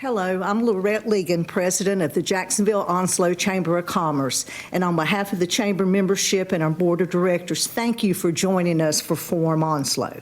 Hello, I'm Lorette Ligon, President of the Jacksonville Onslow Chamber of Commerce, and on behalf of the Chamber membership and our Board of Directors, thank you for joining us for Forum Onslow.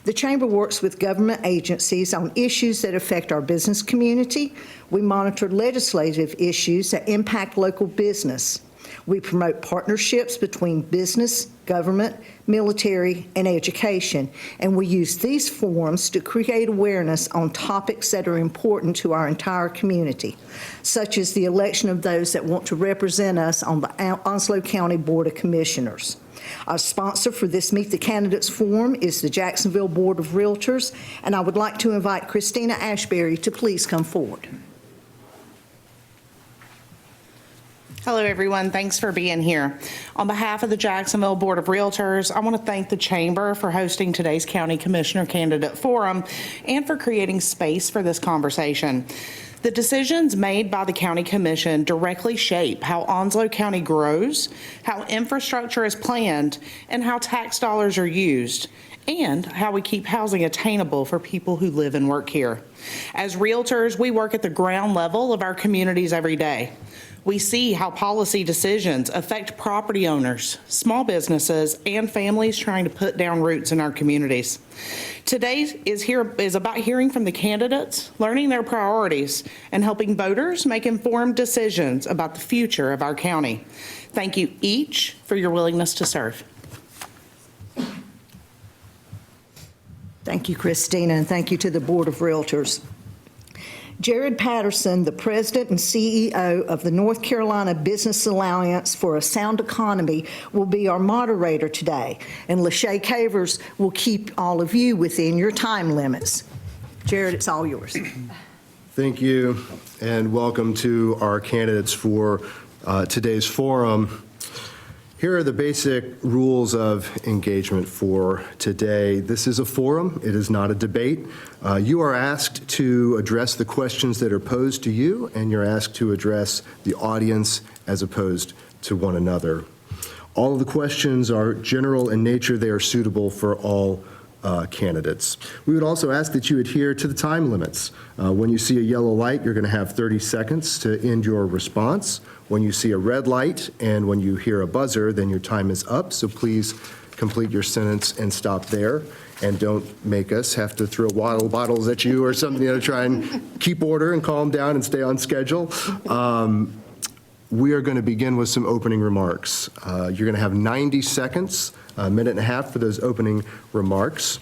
The Chamber works with government agencies on issues that affect our business community. We monitor legislative issues that impact local business. We promote partnerships between business, government, military, and education, and we use these forums to create awareness on topics that are important to our entire community, such as the election of those that want to represent us on the Onslow County Board of Commissioners. Our sponsor for this Meet the Candidates Forum is the Jacksonville Board of Realtors, and I would like to invite Christina Ashbury to please come forward. Hello, everyone. Thanks for being here. On behalf of the Jacksonville Board of Realtors, I want to thank the Chamber for hosting today's County Commissioner Candidate Forum and for creating space for this conversation. The decisions made by the County Commission directly shape how Onslow County grows, how infrastructure is planned, and how tax dollars are used, and how we keep housing attainable for people who live and work here. As realtors, we work at the ground level of our communities every day. We see how policy decisions affect property owners, small businesses, and families trying to put down roots in our communities. Today is about hearing from the candidates, learning their priorities, and helping voters make informed decisions about the future of our county. Thank you each for your willingness to serve. Thank you, Christina, and thank you to the Board of Realtors. Jared Patterson, the President and CEO of the North Carolina Business Alliance for a Sound Economy, will be our moderator today, and Lachey Cavers will keep all of you within your time limits. Jared, it's all yours. Thank you, and welcome to our candidates for today's forum. Here are the basic rules of engagement for today. This is a forum. It is not a debate. You are asked to address the questions that are posed to you, and you're asked to address the audience as opposed to one another. All of the questions are general in nature. They are suitable for all candidates. We would also ask that you adhere to the time limits. When you see a yellow light, you're going to have 30 seconds to end your response. When you see a red light and when you hear a buzzer, then your time is up. So please complete your sentence and stop there. And don't make us have to throw water bottles at you or something to try and keep order and calm down and stay on schedule. We are going to begin with some opening remarks. You're going to have 90 seconds, a minute and a half for those opening remarks.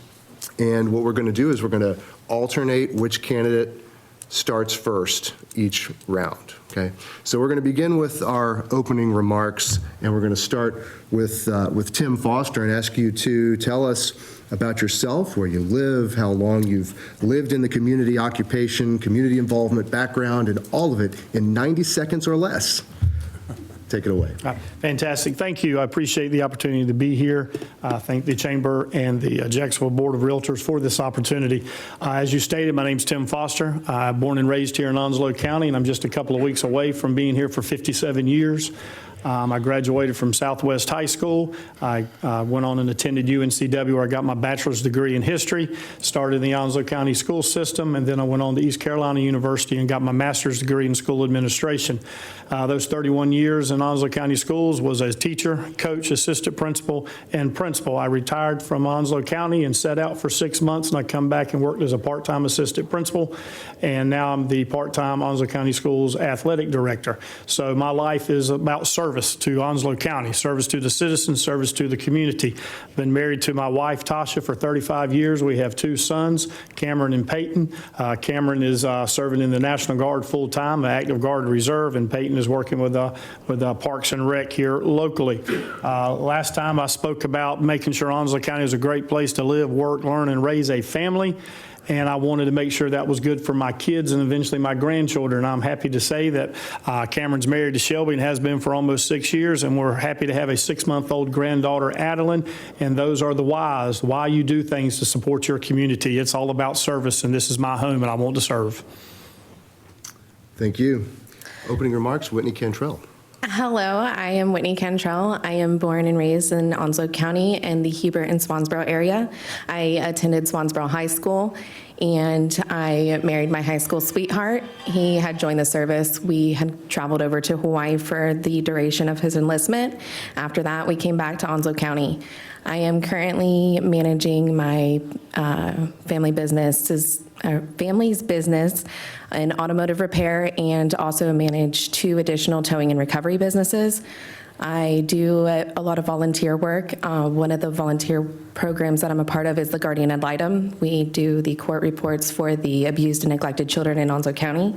And what we're going to do is we're going to alternate which candidate starts first each round, okay? So we're going to begin with our opening remarks, and we're going to start with Tim Foster and ask you to tell us about yourself, where you live, how long you've lived in the community, occupation, community involvement, background, and all of it in 90 seconds or less. Take it away. Fantastic. Thank you. I appreciate the opportunity to be here. I thank the Chamber and the Jacksonville Board of Realtors for this opportunity. As you stated, my name's Tim Foster. I'm born and raised here in Onslow County, and I'm just a couple of weeks away from being here for 57 years. I graduated from Southwest High School. I went on and attended UNCW, where I got my bachelor's degree in history, started in the Onslow County school system, and then I went on to East Carolina University and got my master's degree in school administration. Those 31 years in Onslow County schools was as teacher, coach, assistant principal, and principal. I retired from Onslow County and set out for 6 months, and I come back and worked as a part-time assistant principal, and now I'm the part-time Onslow County Schools athletic director. So my life is about service to Onslow County, service to the citizens, service to the community. Been married to my wife, Tasha, for 35 years. We have 2 sons, Cameron and Peyton. Cameron is serving in the National Guard full-time, active Guard Reserve, and Peyton is working with Parks and Rec here locally. Last time I spoke about making sure Onslow County is a great place to live, work, learn, and raise a family. And I wanted to make sure that was good for my kids and eventually my grandchildren. I'm happy to say that Cameron's married to Shelby and has been for almost 6 years, and we're happy to have a 6-month-old granddaughter, Adeline, and those are the whys, why you do things to support your community. It's all about service, and this is my home, and I want to serve. Thank you. Opening remarks, Whitney Cantrell. Hello, I am Whitney Cantrell. I am born and raised in Onslow County and the Hubert and Swansboro area. I attended Swansboro High School, and I married my high school sweetheart. He had joined the service. We had traveled over to Hawaii for the duration of his enlistment. After that, we came back to Onslow County. I am currently managing my family's business in automotive repair, and also manage 2 additional towing and recovery businesses. I do a lot of volunteer work. One of the volunteer programs that I'm a part of is the Guardian Ad Litem. We do the court reports for the abused and neglected children in Onslow County.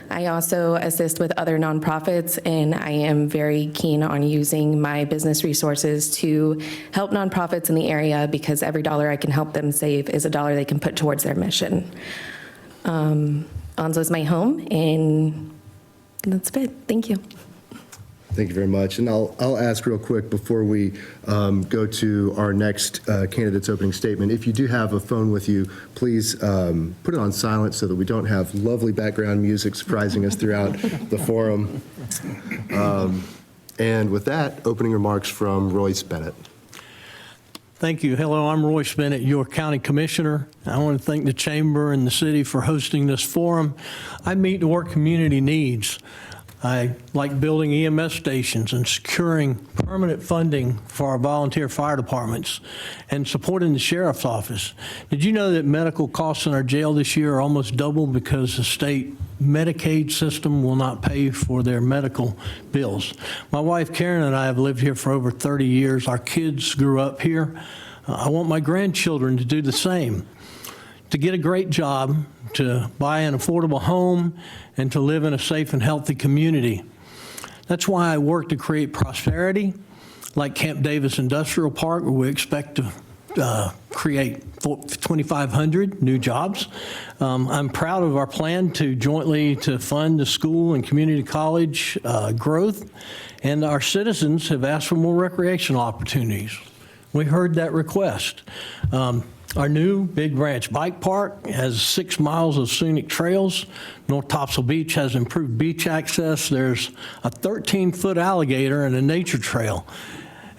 I also assist with other nonprofits, and I am very keen on using my business resources to help nonprofits in the area, because every dollar I can help them save is a dollar they can put towards their mission. Onslow's my home, and that's it. Thank you. Thank you very much. And I'll ask real quick before we go to our next candidate's opening statement. If you do have a phone with you, please put it on silent so that we don't have lovely background music surprising us throughout the forum. And with that, opening remarks from Royce Bennett. Thank you. Hello, I'm Royce Bennett, your county commissioner. I want to thank the chamber and the city for hosting this forum. I meet what community needs. I like building EMS stations and securing permanent funding for our volunteer fire departments and supporting the sheriff's office. Did you know that medical costs in our jail this year are almost double because the state Medicaid system will not pay for their medical bills? My wife Karen and I have lived here for over 30 years. Our kids grew up here. I want my grandchildren to do the same, to get a great job, to buy an affordable home, and to live in a safe and healthy community. That's why I work to create prosperity, like Camp Davis Industrial Park, where we expect to create 2,500 new jobs. I'm proud of our plan to jointly to fund the school and community college growth, and our citizens have asked for more recreational opportunities. We heard that request. Our new Big Branch Bike Park has 6 miles of scenic trails. North Topsail Beach has improved beach access. There's a 13-foot alligator and a nature trail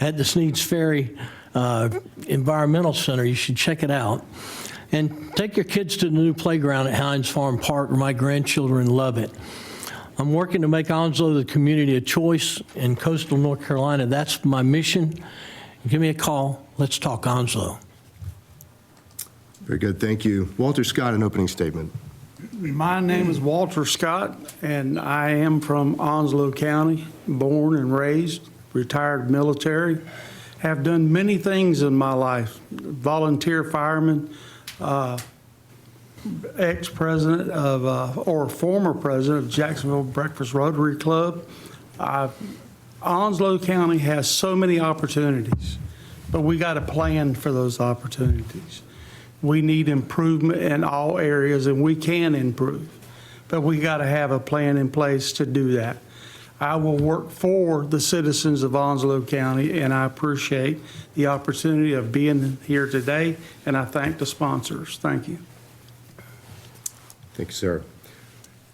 at the Sneads Ferry Environmental Center. You should check it out. And take your kids to the new playground at Hines Farm Park, where my grandchildren love it. I'm working to make Onslow the community of choice in coastal North Carolina. That's my mission. Give me a call. Let's talk Onslow. Very good. Thank you. Walter Scott, an opening statement. My name is Walter Scott, and I am from Onslow County, born and raised, retired military. Have done many things in my life. Volunteer fireman, ex-president of, or former president of Jacksonville Breakfast Rotary Club. Onslow County has so many opportunities, but we got to plan for those opportunities. We need improvement in all areas, and we can improve, but we got to have a plan in place to do that. I will work for the citizens of Onslow County, and I appreciate the opportunity of being here today, and I thank the sponsors. Thank you. Thank you, sir.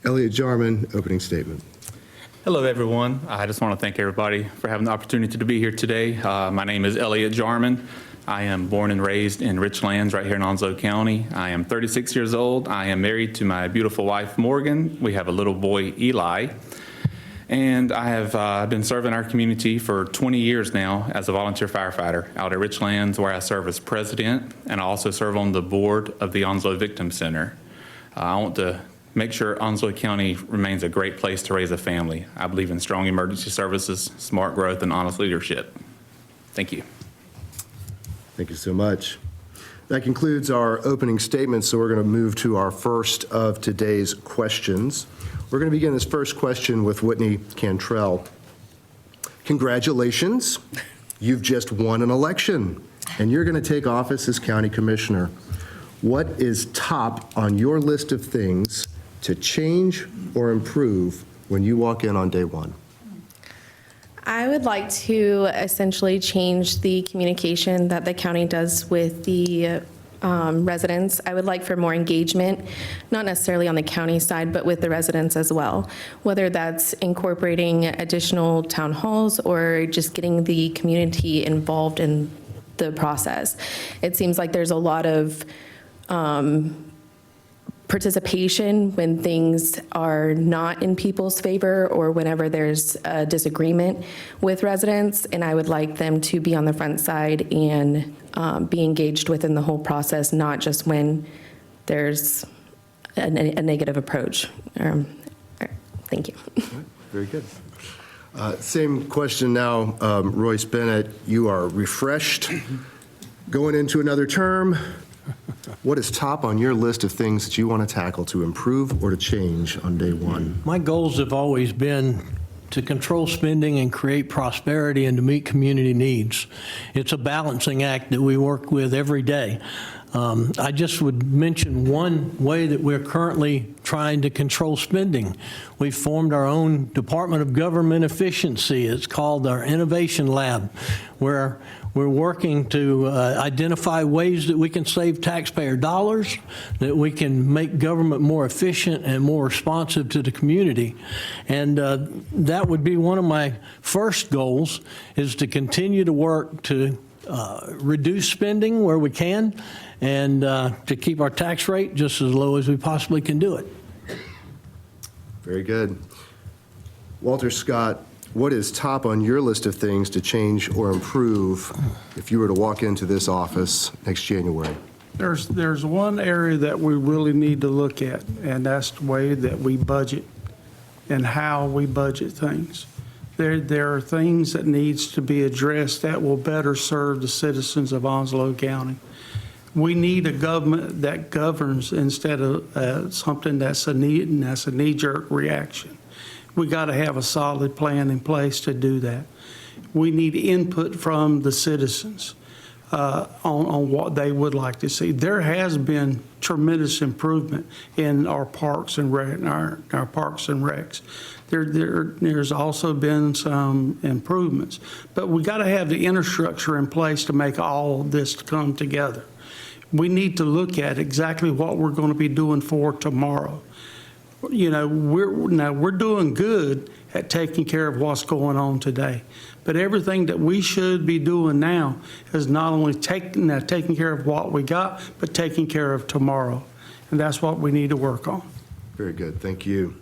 Elliot Jarman, opening statement. Hello, everyone. I just want to thank everybody for having the opportunity to be here today. My name is Elliot Jarman. I am born and raised in Richlands right here in Onslow County. I am 36 years old. I am married to my beautiful wife, Morgan. We have a little boy, Eli. And I have been serving our community for 20 years now as a volunteer firefighter out at Richlands, where I serve as president, and I also serve on the board of the Onslow Victim Center. I want to make sure Onslow County remains a great place to raise a family. I believe in strong emergency services, smart growth, and honest leadership. Thank you. Thank you so much. That concludes our opening statements, so we're going to move to our first of today's questions. We're going to begin this first question with Whitney Cantrell. Congratulations, you've just won an election, and you're going to take office as county commissioner. What is top on your list of things to change or improve when you walk in on day one? I would like to essentially change the communication that the county does with the residents. I would like for more engagement, not necessarily on the county side, but with the residents as well, whether that's incorporating additional town halls or just getting the community involved in the process. It seems like there's a lot of participation when things are not in people's favor or whenever there's a disagreement with residents, and I would like them to be on the front side and be engaged within the whole process, not just when there's a negative approach. Thank you. Very good. Same question now, Royce Bennett. You are refreshed, going into another term. What is top on your list of things that you want to tackle to improve or to change on day one? My goals have always been to control spending and create prosperity and to meet community needs. It's a balancing act that we work with every day. I just would mention one way that we're currently trying to control spending. We've formed our own Department of Government Efficiency. It's called our Innovation Lab, where we're working to identify ways that we can save taxpayer dollars, that we can make government more efficient and more responsive to the community. And that would be one of my first goals, is to continue to work to reduce spending where we can and to keep our tax rate just as low as we possibly can do it. Very good. Walter Scott, what is top on your list of things to change or improve if you were to walk into this office next January? There's one area that we really need to look at, and that's the way that we budget and how we budget things. There are things that needs to be addressed that will better serve the citizens of Onslow County. We need a government that governs instead of something that's a knee-jerk reaction. We got to have a solid plan in place to do that. We need input from the citizens on what they would like to see. There has been tremendous improvement in our parks and our parks and recs. There's also been some improvements, but we got to have the infrastructure in place to make all of this come together. We need to look at exactly what we're going to be doing for tomorrow. You know, we're doing good at taking care of what's going on today, but everything that we should be doing now is not only taking care of what we got, but taking care of tomorrow, and that's what we need to work on. Very good, thank you.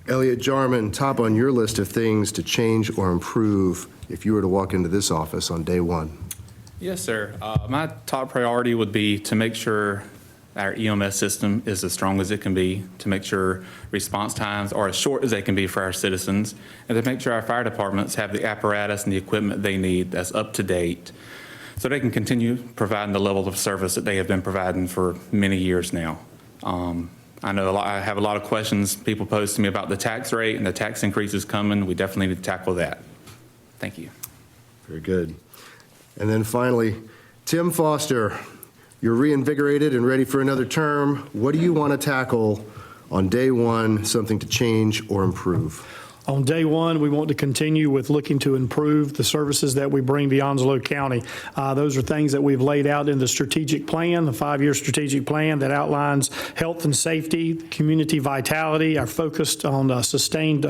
Elliot Jarman, top on your list of things to change or improve if you were to walk into this office on day one? Yes, sir. My top priority would be to make sure our EMS system is as strong as it can be, to make sure response times are as short as they can be for our citizens, and to make sure our fire departments have the apparatus and the equipment they need that's up to date so they can continue providing the level of service that they have been providing for many years now. I know I have a lot of questions people pose to me about the tax rate and the tax increases coming. We definitely need to tackle that. Thank you. Very good. And then finally, Tim Foster, you're reinvigorated and ready for another term. What do you want to tackle on day one, something to change or improve? On day one, we want to continue with looking to improve the services that we bring to Onslow County. Those are things that we've laid out in the strategic plan, the 5-year strategic plan that outlines health and safety, community vitality, our focus on sustained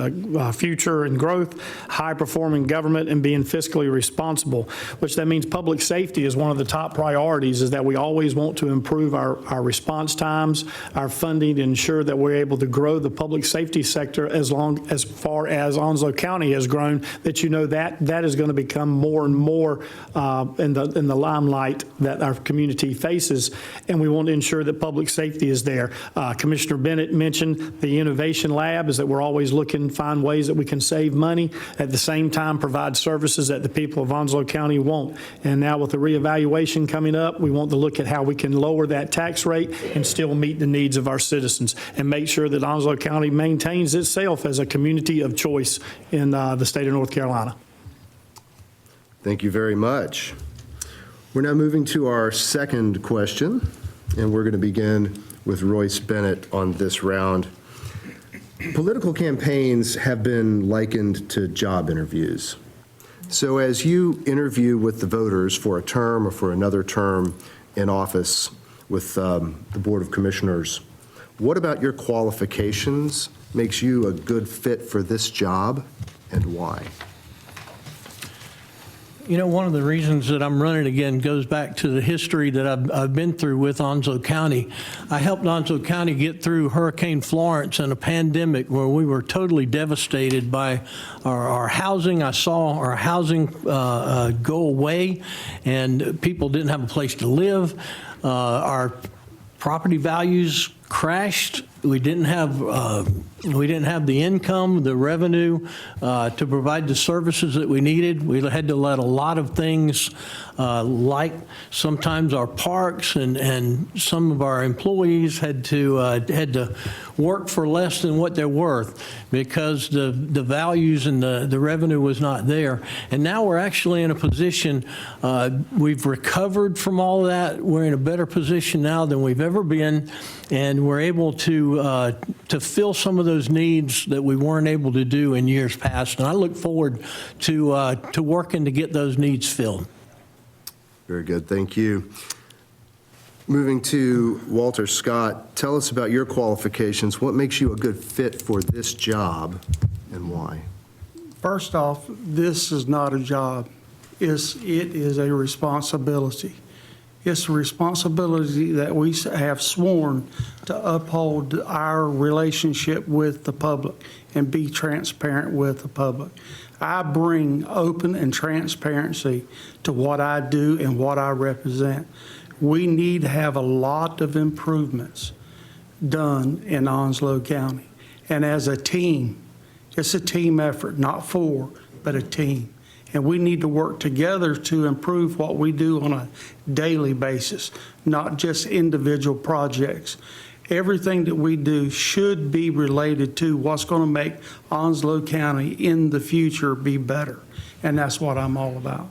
future and growth, high-performing government, and being fiscally responsible, which that means public safety is one of the top priorities, is that we always want to improve our response times, our funding, to ensure that we're able to grow the public safety sector as far as Onslow County has grown, that that is going to become more and more in the limelight that our community faces, and we want to ensure that public safety is there. Commissioner Bennett mentioned the Innovation Lab, is that we're always looking to find ways that we can save money, at the same time provide services that the people of Onslow County want. And now with the reevaluation coming up, we want to look at how we can lower that tax rate and still meet the needs of our citizens and make sure that Onslow County maintains itself as a community of choice in the state of North Carolina. Thank you very much. We're now moving to our second question, and we're going to begin with Royce Bennett on this round. Political campaigns have been likened to job interviews. So as you interview with the voters for a term or for another term in office with the Board of Commissioners, what about your qualifications makes you a good fit for this job, and why? You know, one of the reasons that I'm running again goes back to the history that I've been through with Onslow County. I helped Onslow County get through Hurricane Florence and a pandemic where we were totally devastated by our housing. I saw our housing go away, and people didn't have a place to live. Our property values crashed. We didn't have the income, the revenue to provide the services that we needed. We had to let a lot of things, like sometimes our parks and some of our employees had to work for less than what they're worth because the values and the revenue was not there. And now we're actually in a position, we've recovered from all of that. We're in a better position now than we've ever been, and we're able to fill some of those needs that we weren't able to do in years past. And I look forward to working to get those needs filled. Very good, thank you. Moving to Walter Scott, tell us about your qualifications. What makes you a good fit for this job and why? First off, this is not a job. It is a responsibility. It's a responsibility that we have sworn to uphold our relationship with the public and be transparent with the public. I bring open and transparency to what I do and what I represent. We need to have a lot of improvements done in Onslow County. And as a team, it's a team effort, not four, but a team. And we need to work together to improve what we do on a daily basis, not just individual projects. Everything that we do should be related to what's going to make Onslow County in the future be better. And that's what I'm all about.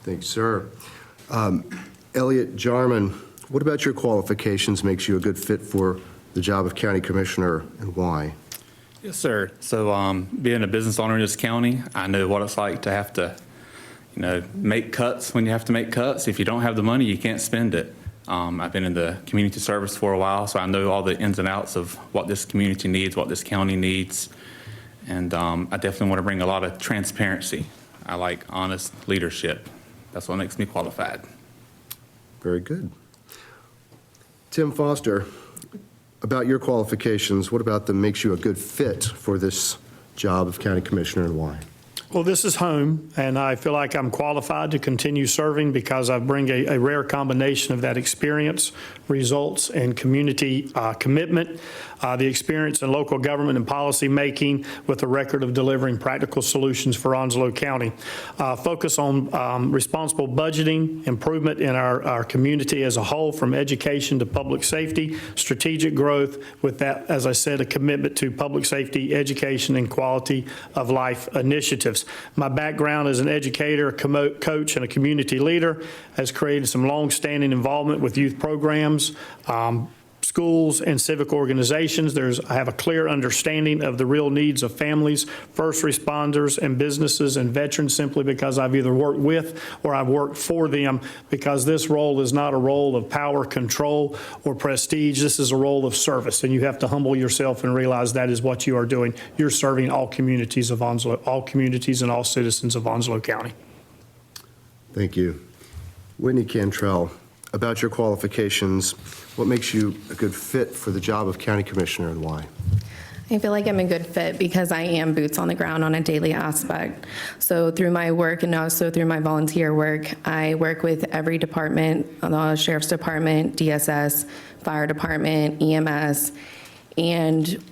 Thanks, sir. Elliot Jarman, what about your qualifications makes you a good fit for the job of county commissioner and why? Yes, sir. So being a business owner in this county, I know what it's like to have to, make cuts when you have to make cuts. If you don't have the money, you can't spend it. I've been in the community service for a while, so I know all the ins and outs of what this community needs, what this county needs. And I definitely want to bring a lot of transparency. I like honest leadership. That's what makes me qualified. Very good. Tim Foster, about your qualifications, what about them makes you a good fit for this job of county commissioner and why? Well, this is home, and I feel like I'm qualified to continue serving because I bring a rare combination of that experience, results, and community commitment, the experience in local government and policy making with a record of delivering practical solutions for Onslow County. Focus on responsible budgeting, improvement in our community as a whole, from education to public safety, strategic growth, with that, as I said, a commitment to public safety, education, and quality of life initiatives. My background as an educator, a coach, and a community leader has created some long-standing involvement with youth programs, schools, and civic organizations. I have a clear understanding of the real needs of families, first responders, and businesses and veterans, simply because I've either worked with or I've worked for them, because this role is not a role of power, control, or prestige. This is a role of service, and you have to humble yourself and realize that is what you are doing. You're serving all communities of Onslow, all communities and all citizens of Onslow County. Thank you. Whitney Cantrell, about your qualifications, what makes you a good fit for the job of county commissioner and why? I feel like I'm a good fit because I am boots on the ground on a daily aspect. So through my work and also through my volunteer work, I work with every department, the Sheriff's Department, DSS, Fire Department, EMS, and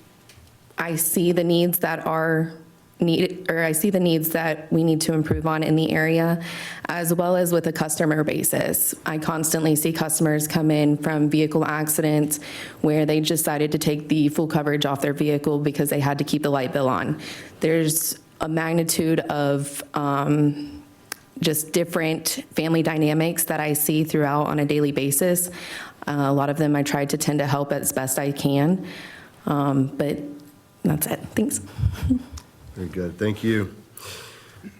I see the needs that are needed, or I see the needs that we need to improve on in the area, as well as with a customer basis. I constantly see customers come in from vehicle accidents where they decided to take the full coverage off their vehicle because they had to keep the light bill on. There's a magnitude of just different family dynamics that I see throughout on a daily basis. A lot of them I try to tend to help as best I can, but that's it. Thanks. Very good, thank you.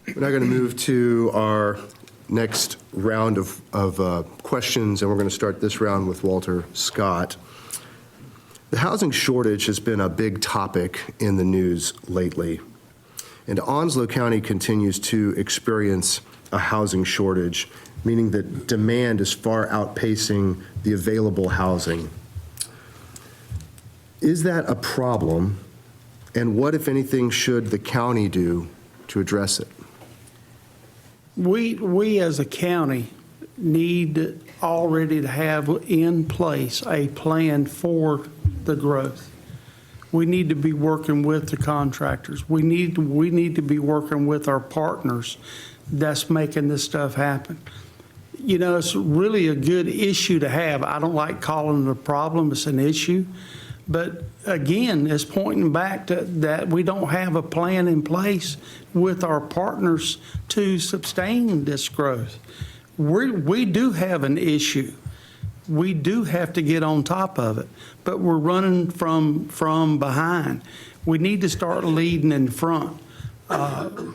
We're now going to move to our next round of questions, and we're going to start this round with Walter Scott. The housing shortage has been a big topic in the news lately. and Onslow County continues to experience a housing shortage, meaning that demand is far outpacing the available housing. Is that a problem? And what, if anything, should the county do to address it? We as a county need already to have in place a plan for the growth. We need to be working with the contractors. We need to be working with our partners that's making this stuff happen. You know, it's really a good issue to have. I don't like calling it a problem, it's an issue. But again, it's pointing back to that we don't have a plan in place with our partners to sustain this growth. We do have an issue. We do have to get on top of it, but we're running from behind. We need to start leading in front.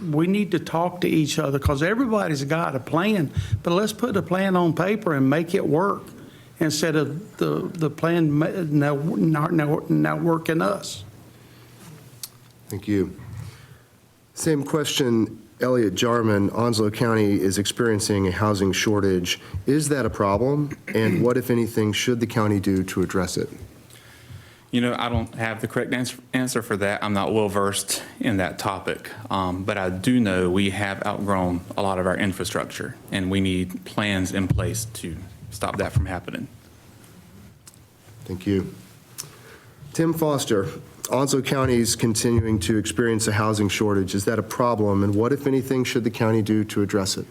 We need to talk to each other because everybody's got a plan, but let's put a plan on paper and make it work instead of the plan not working us. Thank you. Same question, Elliot Jarman. Onslow County is experiencing a housing shortage. Is that a problem? And what, if anything, should the county do to address it? You know, I don't have the correct answer for that. I'm not well versed in that topic. But I do know we have outgrown a lot of our infrastructure, and we need plans in place to stop that from happening. Thank you. Tim Foster, Onslow County is continuing to experience a housing shortage. Is that a problem? And what, if anything, should the county do to address it?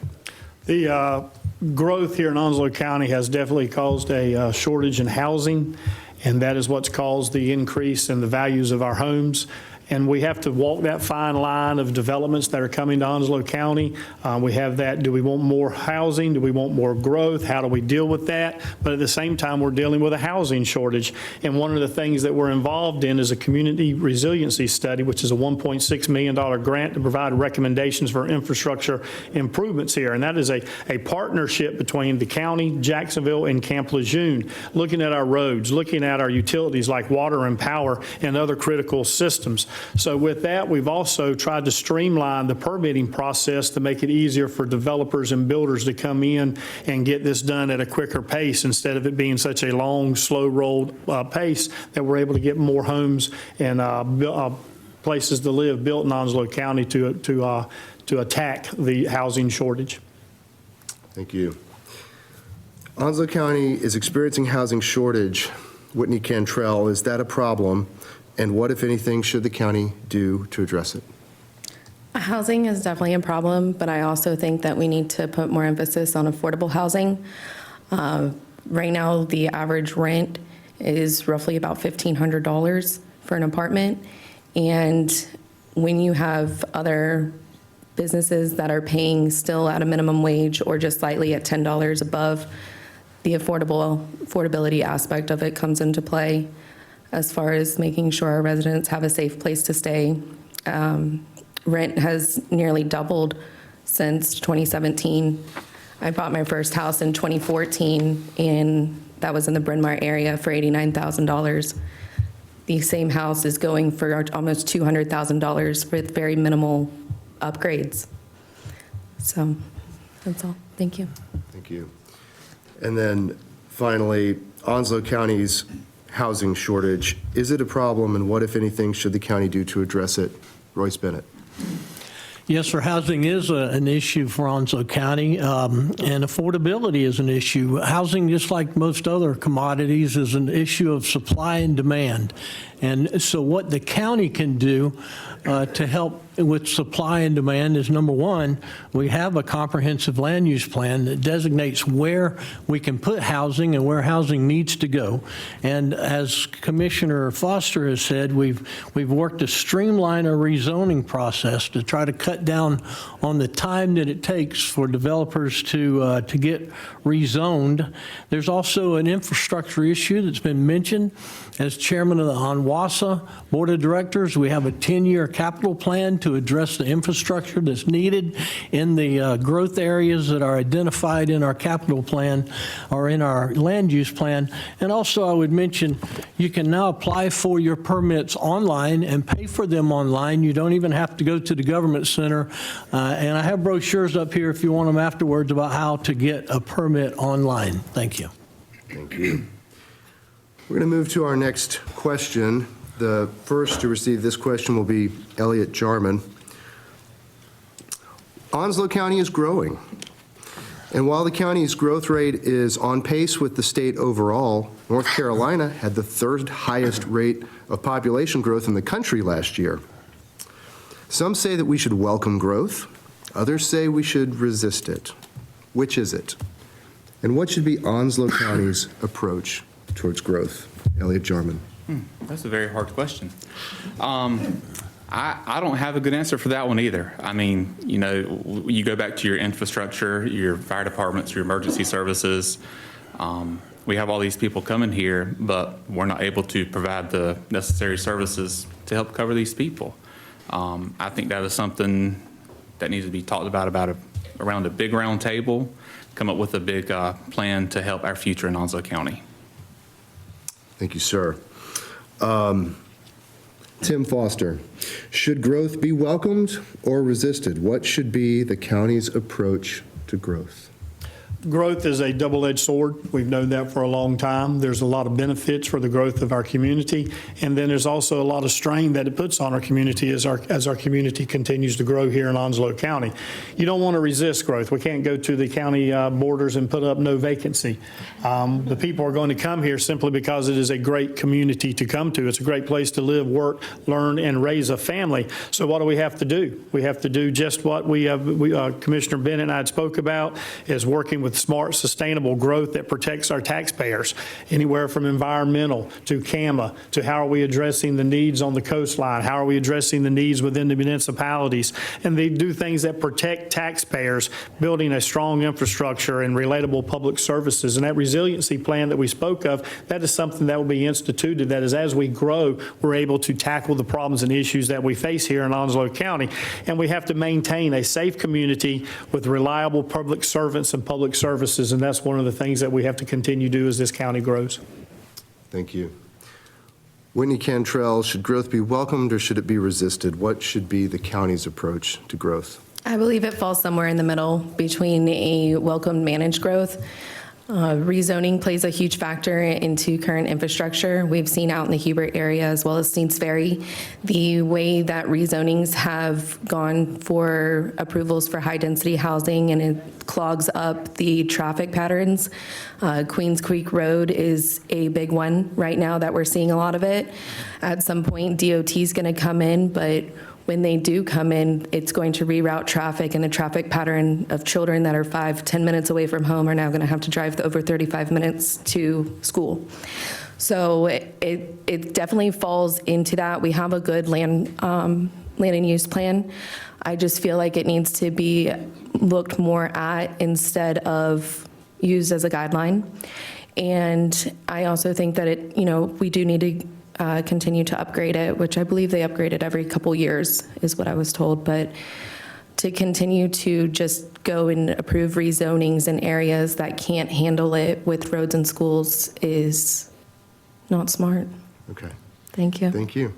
The growth here in Onslow County has definitely caused a shortage in housing, and that is what's caused the increase in the values of our homes. And we have to walk that fine line of developments that are coming to Onslow County. We have that, do we want more housing? Do we want more growth? How do we deal with that? But at the same time, we're dealing with a housing shortage. And one of the things that we're involved in is a community resiliency study, which is a $1.6 million grant to provide recommendations for infrastructure improvements here. And that is a partnership between the county, Jacksonville, and Camp Lejeune, looking at our roads, looking at our utilities like water and power and other critical systems. So with that, we've also tried to streamline the permitting process to make it easier for developers and builders to come in and get this done at a quicker pace instead of it being such a long, slow-rolled pace, that we're able to get more homes and places to live built in Onslow County to attack the housing shortage. Thank you. Onslow County is experiencing housing shortage. Whitney Cantrell, is that a problem? And what, if anything, should the county do to address it? Housing is definitely a problem, but I also think that we need to put more emphasis on affordable housing. Right now, the average rent is roughly about $1,500 for an apartment. And when you have other businesses that are paying still at a minimum wage or just slightly at $10 above, the affordability aspect of it comes into play as far as making sure our residents have a safe place to stay. Rent has nearly doubled since 2017. I bought my first house in 2014, and that was in the Bryn Mawr area for $89,000. The same house is going for almost $200,000 with very minimal upgrades. So that's all. Thank you. Thank you. And then finally, Onslow County's housing shortage. Is it a problem, and what, if anything, should the county do to address it? Royce Bennett. Yes, sir. Housing is an issue for Onslow County, and affordability is an issue. Housing, just like most other commodities, is an issue of supply and demand. And so what the county can do to help with supply and demand is, number one, we have a comprehensive land use plan that designates where we can put housing and where housing needs to go. And as Commissioner Foster has said, we've worked to streamline our rezoning process to try to cut down on the time that it takes for developers to get rezoned. There's also an infrastructure issue that's been mentioned. As chairman of the Onwassa Board of Directors, we have a 10-year capital plan to to address the infrastructure that's needed in the growth areas that are identified in our capital plan or in our land use plan. And also I would mention, you can now apply for your permits online and pay for them online. You don't even have to go to the government center. And I have brochures up here if you want them afterwards about how to get a permit online. Thank you. Thank you. We're going to move to our next question. The first to receive this question will be Elliot Jarman. Onslow County is growing. And while the county's growth rate is on pace with the state overall, North Carolina had the third highest rate of population growth in the country last year. Some say that we should welcome growth. Others say we should resist it. Which is it? And what should be Onslow County's approach towards growth? Elliot Jarman. That's a very hard question. I don't have a good answer for that one either. I mean, you know, you go back to your infrastructure, your fire departments, your emergency services. We have all these people coming here, but we're not able to provide the necessary services to help cover these people. I think that is something that needs to be talked about around a big round table, come up with a big plan to help our future in Onslow County. Thank you, sir. Tim Foster, should growth be welcomed or resisted? What should be the county's approach to growth? Growth is a double-edged sword. We've known that for a long time. There's a lot of benefits for the growth of our community, and then there's also a lot of strain that it puts on our community as our community continues to grow here in Onslow County. You don't want to resist growth. We can't go to the county borders and put up no vacancy. The people are going to come here simply because it is a great community to come to. It's a great place to live, work, learn, and raise a family. So what do we have to do? We have to do just what Commissioner Bennett and I had spoke about, is working with smart, sustainable growth that protects our taxpayers, anywhere from environmental to CAMA to how are we addressing the needs on the coastline, how are we addressing the needs within the municipalities, and they do things that protect taxpayers, building a strong infrastructure and relatable public services. And that resiliency plan that we spoke of, that is something that will be instituted, that is, as we grow, we're able to tackle the problems and issues that we face here in Onslow County. And we have to maintain a safe community with reliable public servants and public services, and that's one of the things that we have to continue to do as this county grows. Thank you. Whitney Cantrell, should growth be welcomed or should it be resisted? What should be the county's approach to growth? I believe it falls somewhere in the middle between a welcomed managed growth. Rezoning plays a huge factor into current infrastructure. We've seen out in the Hubert area as well as Saints Ferry, the way that rezonings have gone for approvals for high-density housing, and it clogs up the traffic patterns. Queens Creek Road is a big one right now that we're seeing a lot of it. At some point, DOT is going to come in, but when they do come in, it's going to reroute traffic, and the traffic pattern of children that are 5-10 minutes away from home are now going to have to drive over 35 minutes to school. So it definitely falls into that. We have a good land and use plan. I just feel like it needs to be looked more at instead of used as a guideline. And I also think that we do need to continue to upgrade it, which I believe they upgrade it every couple years, is what I was told. But to continue to just go and approve rezonings in areas that can't handle it with roads and schools is not smart. Okay. Thank you. Thank you.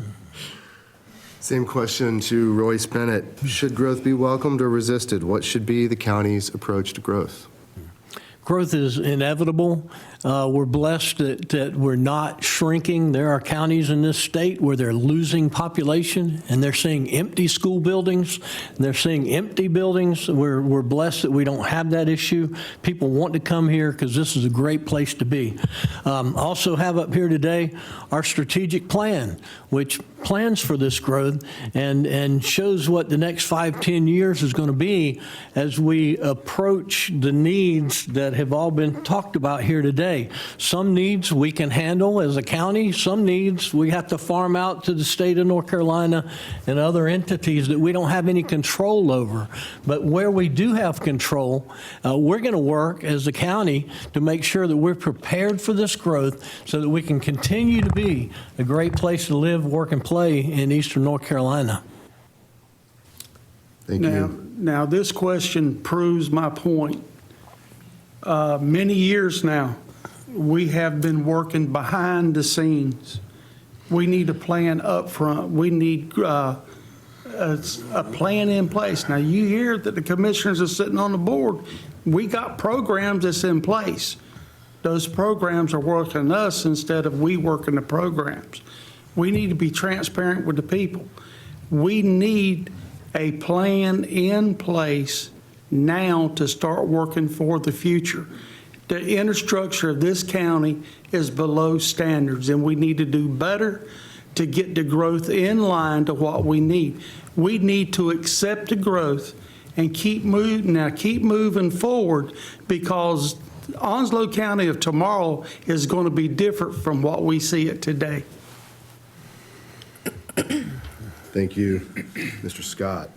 Same question to Royce Bennett. Should growth be welcomed or resisted? What should be the county's approach to growth? Growth is inevitable. We're blessed that we're not shrinking. There are counties in this state where they're losing population, and they're seeing empty school buildings, and they're seeing empty buildings. We're blessed that we don't have that issue. People want to come here because this is a great place to be. Also have up here today our strategic plan, which plans for this growth and shows what the next 5-10 years is going to be as we approach the needs that have all been talked about here today. Some needs we can handle as a county. Some needs we have to farm out to the state of North Carolina and other entities that we don't have any control over. But where we do have control, we're going to work as a county to make sure that we're prepared for this growth so that we can continue to be a great place to live, work, and play in eastern North Carolina. Thank you. Now, this question proves my point. Many years now, we have been working behind the scenes. We need a plan up front. We need a plan in place. Now, you hear that the commissioners are sitting on the board. We got programs that's in place. Those programs are working us instead of we working the programs. We need to be transparent with the people. We need a plan in place now to start working for the future. The infrastructure of this county is below standards, and we need to do better to get the growth in line to what we need. We need to accept the growth and keep moving forward, because Onslow County of tomorrow is going to be different from what we see it today. Thank you, Mr. Scott.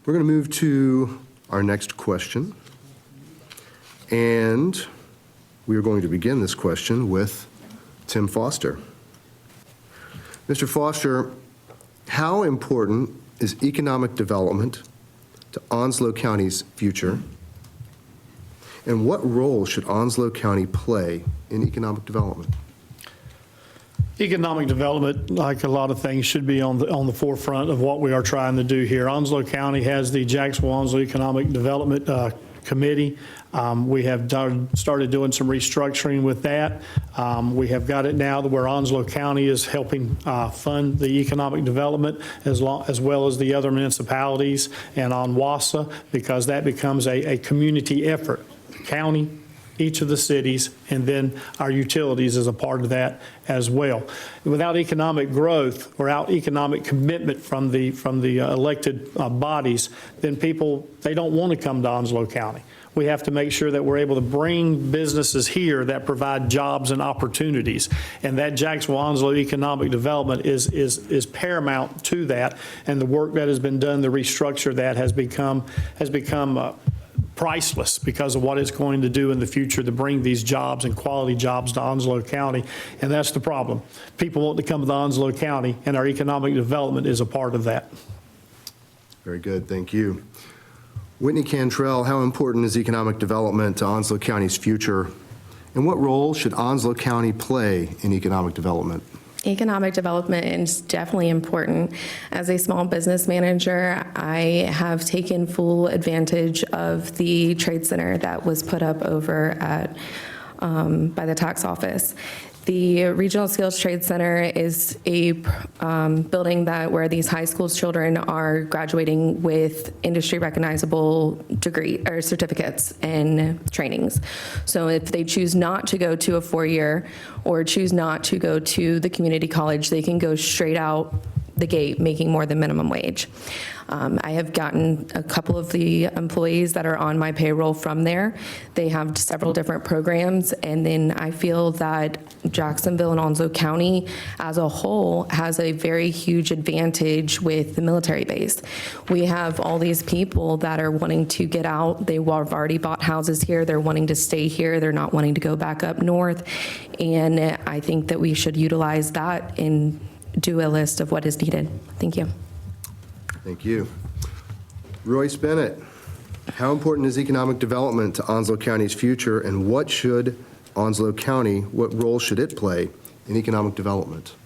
We're going to move to our next question. And we are going to begin this question with Tim Foster. Mr. Foster, how important is economic development to Onslow County's future? And what role should Onslow County play in economic development? Economic development, like a lot of things, should be on the forefront of what we are trying to do here. Onslow County has the Jacksonville-Onslow Economic Development Committee. We have started doing some restructuring with that. We have got it now to where Onslow County is helping fund the economic development as well as the other municipalities and on WASA, because that becomes a community effort. County, each of the cities, and then our utilities as a part of that as well. Without economic growth or without economic commitment from the elected bodies, then people, they don't want to come to Onslow County. We have to make sure that we're able to bring businesses here that provide jobs and opportunities. And that Jacksonville-Onslow economic development is paramount to that. And the work that has been done, the restructure that has become priceless because of what it's going to do in the future to bring these jobs and quality jobs to Onslow County. And that's the problem. People want to come to Onslow County, and our economic development is a part of that. Very good, thank you. Whitney Cantrell, how important is economic development to Onslow County's future? And what role should Onslow County play in economic development? Economic development is definitely important. As a small business manager, I have taken full advantage of the trade center that was put up over at by the tax office. The Regional Skills Trade Center is a building where these high school children are graduating with industry recognizable degree or certificates and trainings. So if they choose not to go to a 4-year or choose not to go to the community college, they can go straight out the gate making more than minimum wage. I have gotten a couple of the employees that are on my payroll from there. They have several different programs, and then I feel that Jacksonville and Onslow County as a whole has a very huge advantage with the military base. We have all these people that are wanting to get out. They have already bought houses here. They're wanting to stay here. They're not wanting to go back up north. And I think that we should utilize that and do a list of what is needed. Thank you. Thank you. Royce Bennett, how important is economic development to Onslow County's future, and what role should it play in economic development?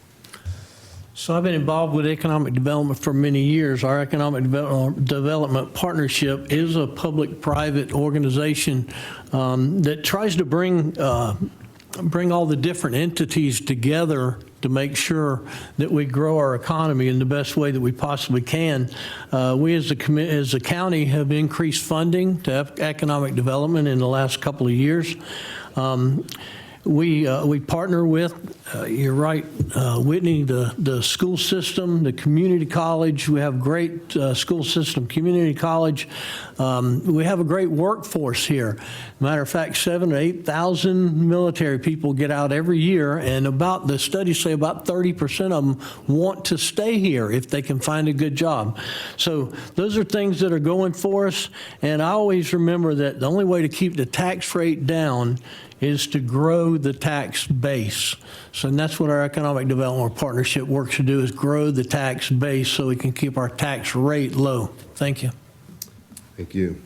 So I've been involved with economic development for many years. Our economic development partnership is a public-private organization that tries to bring all the different entities together to make sure that we grow our economy in the best way that we possibly can. We as a county have increased funding to economic development in the last couple of years. We partner with, you're right, Whitney, the school system, the community college. We have great school system, community college. We have a great workforce here. Matter of fact, 7,000 to 8,000 military people get out every year, and the studies say about 30% of them want to stay here if they can find a good job. So those are things that are going for us, and I always remember that the only way to keep the tax rate down is to grow the tax base. So and that's what our economic development partnership works to do, is grow the tax base so we can keep our tax rate low. Thank you. Thank you.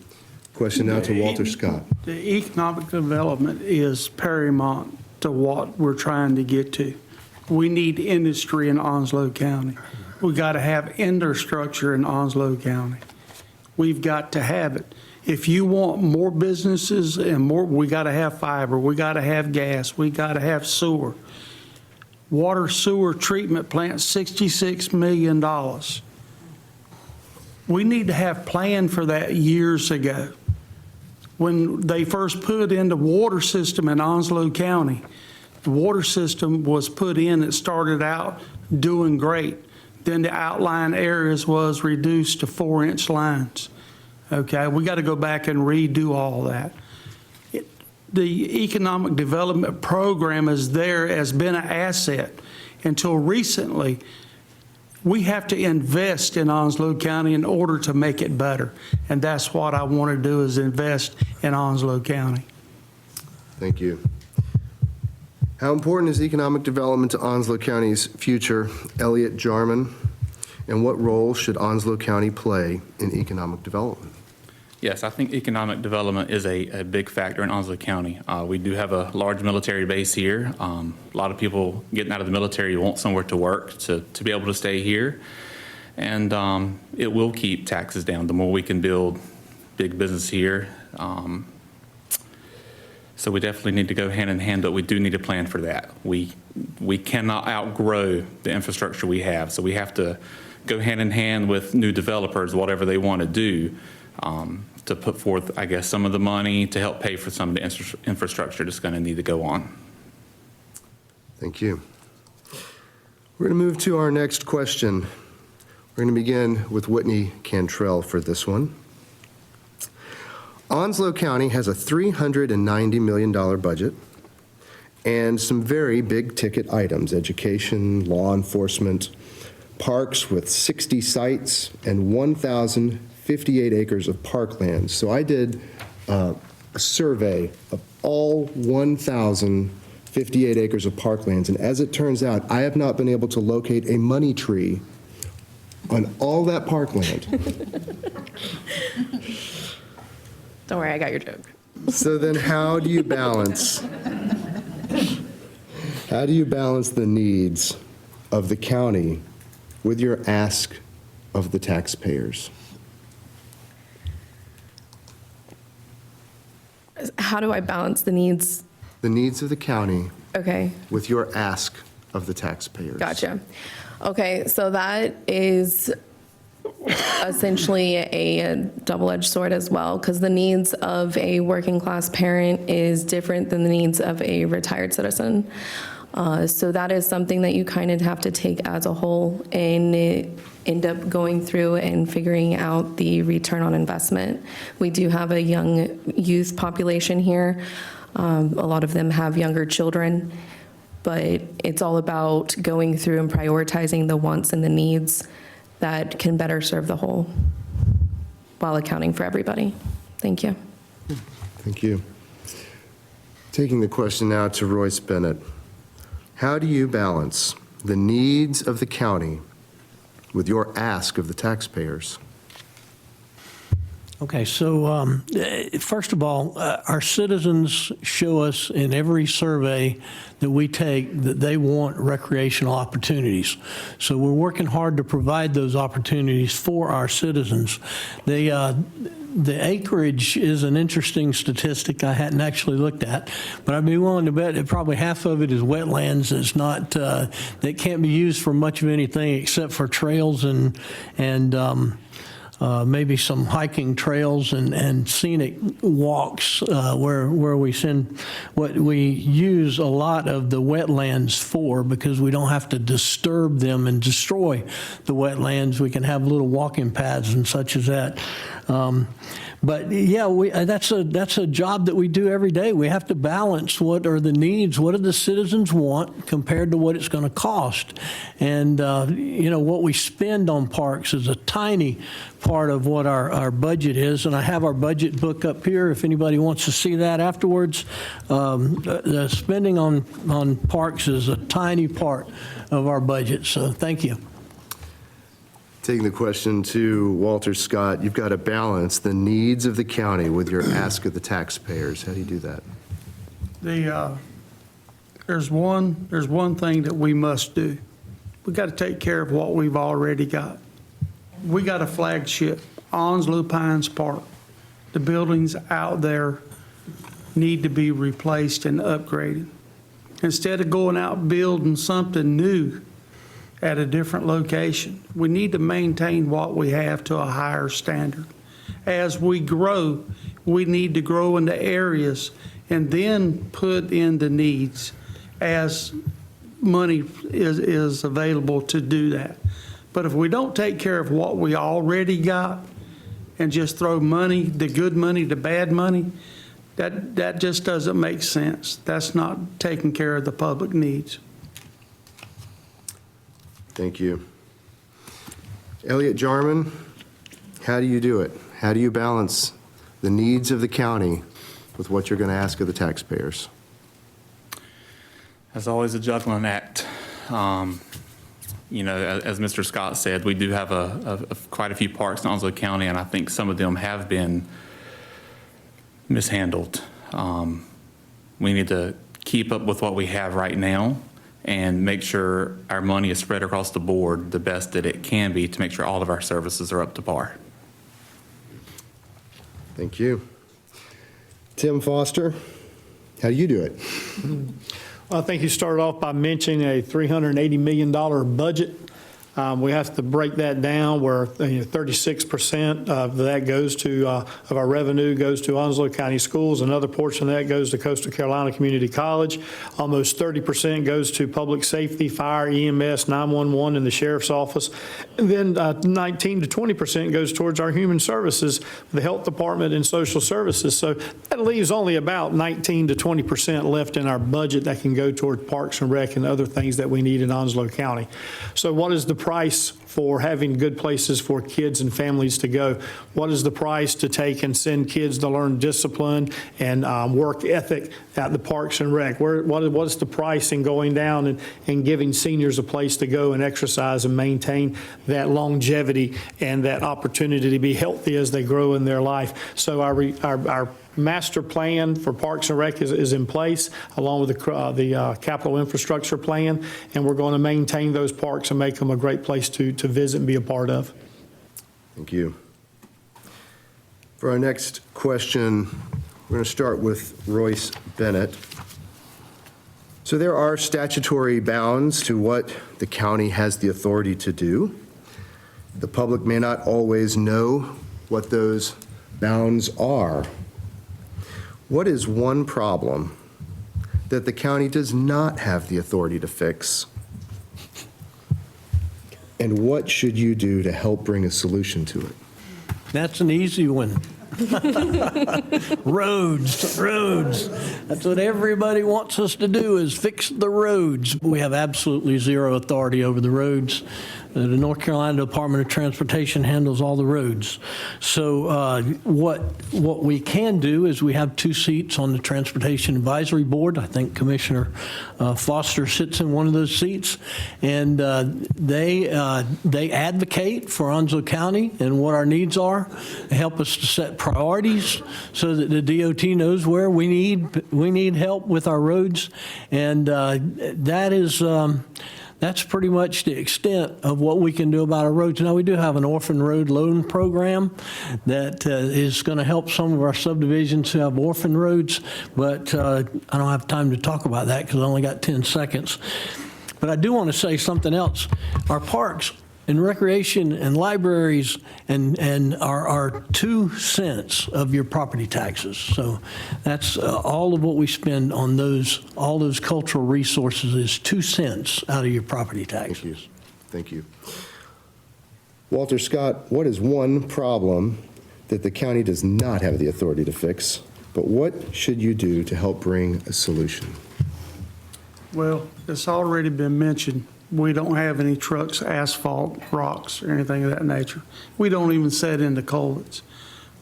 Question now to Walter Scott. The economic development is paramount to what we're trying to get to. We need industry in Onslow County. We got to have infrastructure in Onslow County. We've got to have it. If you want more businesses and more, we got to have fiber, we got to have gas, we got to have sewer. Water sewer treatment plant, $66 million. We need to have planned for that years ago. When they first put in the water system in Onslow County, the water system was put in, it started out doing great. Then the outlying areas was reduced to 4-inch lines. Okay, we got to go back and redo all that. The economic development program is there, has been an asset until recently. We have to invest in Onslow County in order to make it better. And that's what I want to do, is invest in Onslow County. Thank you. How important is economic development to Onslow County's future? Elliot Jarman. And what role should Onslow County play in economic development? Yes, I think economic development is a big factor in Onslow County. We do have a large military base here. A lot of people getting out of the military want somewhere to work to be able to stay here. And it will keep taxes down the more we can build big business here. So we definitely need to go hand in hand, but we do need a plan for that. We cannot outgrow the infrastructure we have. So we have to go hand in hand with new developers, whatever they want to do, to put forth, I guess, some of the money to help pay for some of the infrastructure that's going to need to go on. Thank you. We're going to move to our next question. We're going to begin with Whitney Cantrell for this one. Onslow County has a $390 million budget and some very big ticket items: education, law enforcement, parks with 60 sites, and 1,058 acres of parklands. So I did a survey of all 1,058 acres of parklands, and as it turns out, I have not been able to locate a money tree on all that parkland. Don't worry, I got your joke. So then how do you balance the needs of the county with your ask of the taxpayers? How do I balance the needs? The needs of the county Okay, with your ask of the taxpayers. gotcha. Okay, so that is essentially a double-edged sword as well, because the needs of a working class parent is different than the needs of a retired citizen. So that is something that you kind of have to take as a whole and end up going through and figuring out the return on investment. We do have a young youth population here. A lot of them have younger children, but it's all about going through and prioritizing the wants and the needs that can better serve the whole while accounting for everybody. Thank you. Thank you. Taking the question now to Royce Bennett. How do you balance the needs of the county with your ask of the taxpayers? Okay, so first of all, our citizens show us in every survey that we take that they want recreational opportunities. So we're working hard to provide those opportunities for our citizens. The acreage is an interesting statistic I hadn't actually looked at, but I'd be willing to bet that probably half of it is wetlands. It's not, that can't be used for much of anything except for trails and maybe some hiking trails and scenic walks where we send what we use a lot of the wetlands for, because we don't have to disturb them and destroy the wetlands. We can have little walking paths and such as that. But yeah, that's a job that we do every day. We have to balance what are the needs, what do the citizens want compared to what it's going to cost. And, what we spend on parks is a tiny part of what our budget is. And I have our budget book up here if anybody wants to see that afterwards. The spending on parks is a tiny part of our budget. So thank you. Taking the question to Walter Scott, you've got to balance the needs of the county with your ask of the taxpayers. How do you do that? There's one thing that we must do. We got to take care of what we've already got. We got a flagship, Onslow Pines Park. The buildings out there need to be replaced and upgraded. Instead of going out building something new at a different location, we need to maintain what we have to a higher standard. As we grow, we need to grow into areas and then put in the needs as money is available to do that. But if we don't take care of what we already got and just throw money, the good money, the bad money, that just doesn't make sense. That's not taking care of the public needs. Thank you. Elliot Jarman, how do you do it? How do you balance the needs of the county with what you're going to ask of the taxpayers? As always, a juggling act. As Mr. Scott said, we do have quite a few parks in Onslow County, and I think some of them have been mishandled. We need to keep up with what we have right now and make sure our money is spread across the board the best that it can be to make sure all of our services are up to par. Thank you. Tim Foster, how do you do it? Well, I think you started off by mentioning a $380 million budget. We have to break that down where 36% of that goes to, of our revenue goes to Onslow County Schools. Another portion of that goes to Coastal Carolina Community College. Almost 30% goes to public safety, fire, EMS, 911, and the sheriff's office. And then 19 to 20% goes towards our human services, the health department and social services. So that leaves only about 19 to 20% left in our budget that can go toward Parks and Rec and other things that we need in Onslow County. So what is the price for having good places for kids and families to go? What is the price to take and send kids to learn discipline and work ethic at the Parks and Rec? What is the price in going down and giving seniors a place to go and exercise and maintain that longevity and that opportunity to be healthy as they grow in their life? So our master plan for Parks and Rec is in place, along with the capital infrastructure plan, and we're going to maintain those parks and make them a great place to visit and be a part of. Thank you. For our next question, we're going to start with Royce Bennett. So there are statutory bounds to what the county has the authority to do. The public may not always know what those bounds are. What is one problem that the county does not have the authority to fix? And what should you do to help bring a solution to it? That's an easy one. Roads. That's what everybody wants us to do, is fix the roads. We have absolutely zero authority over the roads. The North Carolina Department of Transportation handles all the roads. So what we can do is we have 2 seats on the Transportation Advisory Board. I think Commissioner Foster sits in one of those seats, and they advocate for Onslow County and what our needs are. They help us to set priorities so that the DOT knows where we need help with our roads, and that's pretty much the extent of what we can do about our roads. Now, we do have an orphan road loan program that is going to help some of our subdivisions who have orphan roads, but I don't have time to talk about that because I only got 10 seconds. But I do want to say something else. Our parks and recreation and libraries and are 2 cents of your property taxes. So that's all of what we spend on all those cultural resources is 2 cents out of your property taxes. Thank you. Walter Scott, what is one problem that the county does not have the authority to fix, but what should you do to help bring a solution? Well, it's already been mentioned. We don't have any trucks, asphalt, rocks, or anything of that nature. We don't even set into culverts.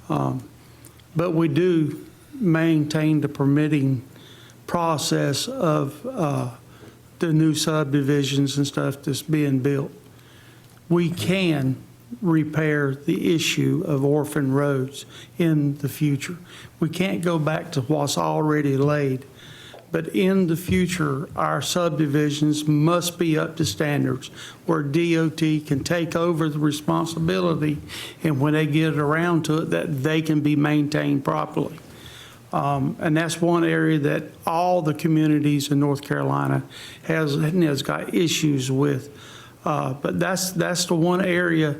But we do maintain the permitting process of the new subdivisions and stuff that's being built. We can repair the issue of orphan roads in the future. We can't go back to what's already laid. But in the future, our subdivisions must be up to standards where DOT can take over the responsibility, and when they get around to it, that they can be maintained properly. And that's one area that all the communities in North Carolina has got issues with. But that's the one area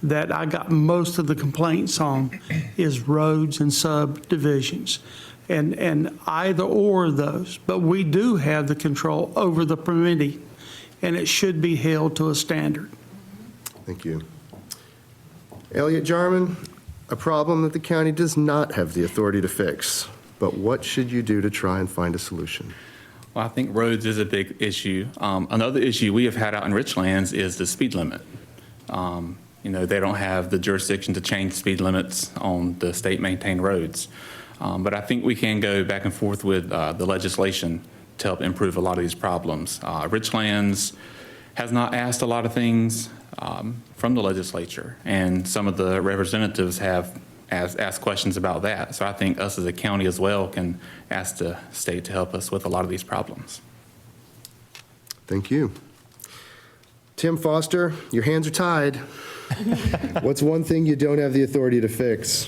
that I got most of the complaints on is roads and subdivisions. And either or of those, but we do have the control over the permitting, and it should be held to a standard. Thank you. Elliot Jarman, a problem that the county does not have the authority to fix, but what should you do to try and find a solution? Well, I think roads is a big issue. Another issue we have had out in Richlands is the speed limit. They don't have the jurisdiction to change speed limits on the state-maintained roads. But I think we can go back and forth with the legislation to help improve a lot of these problems. Richlands has not asked a lot of things from the legislature, and some of the representatives have asked questions about that. So I think us as a county as well can ask the state to help us with a lot of these problems. Thank you. Tim Foster, your hands are tied. What's one thing you don't have the authority to fix?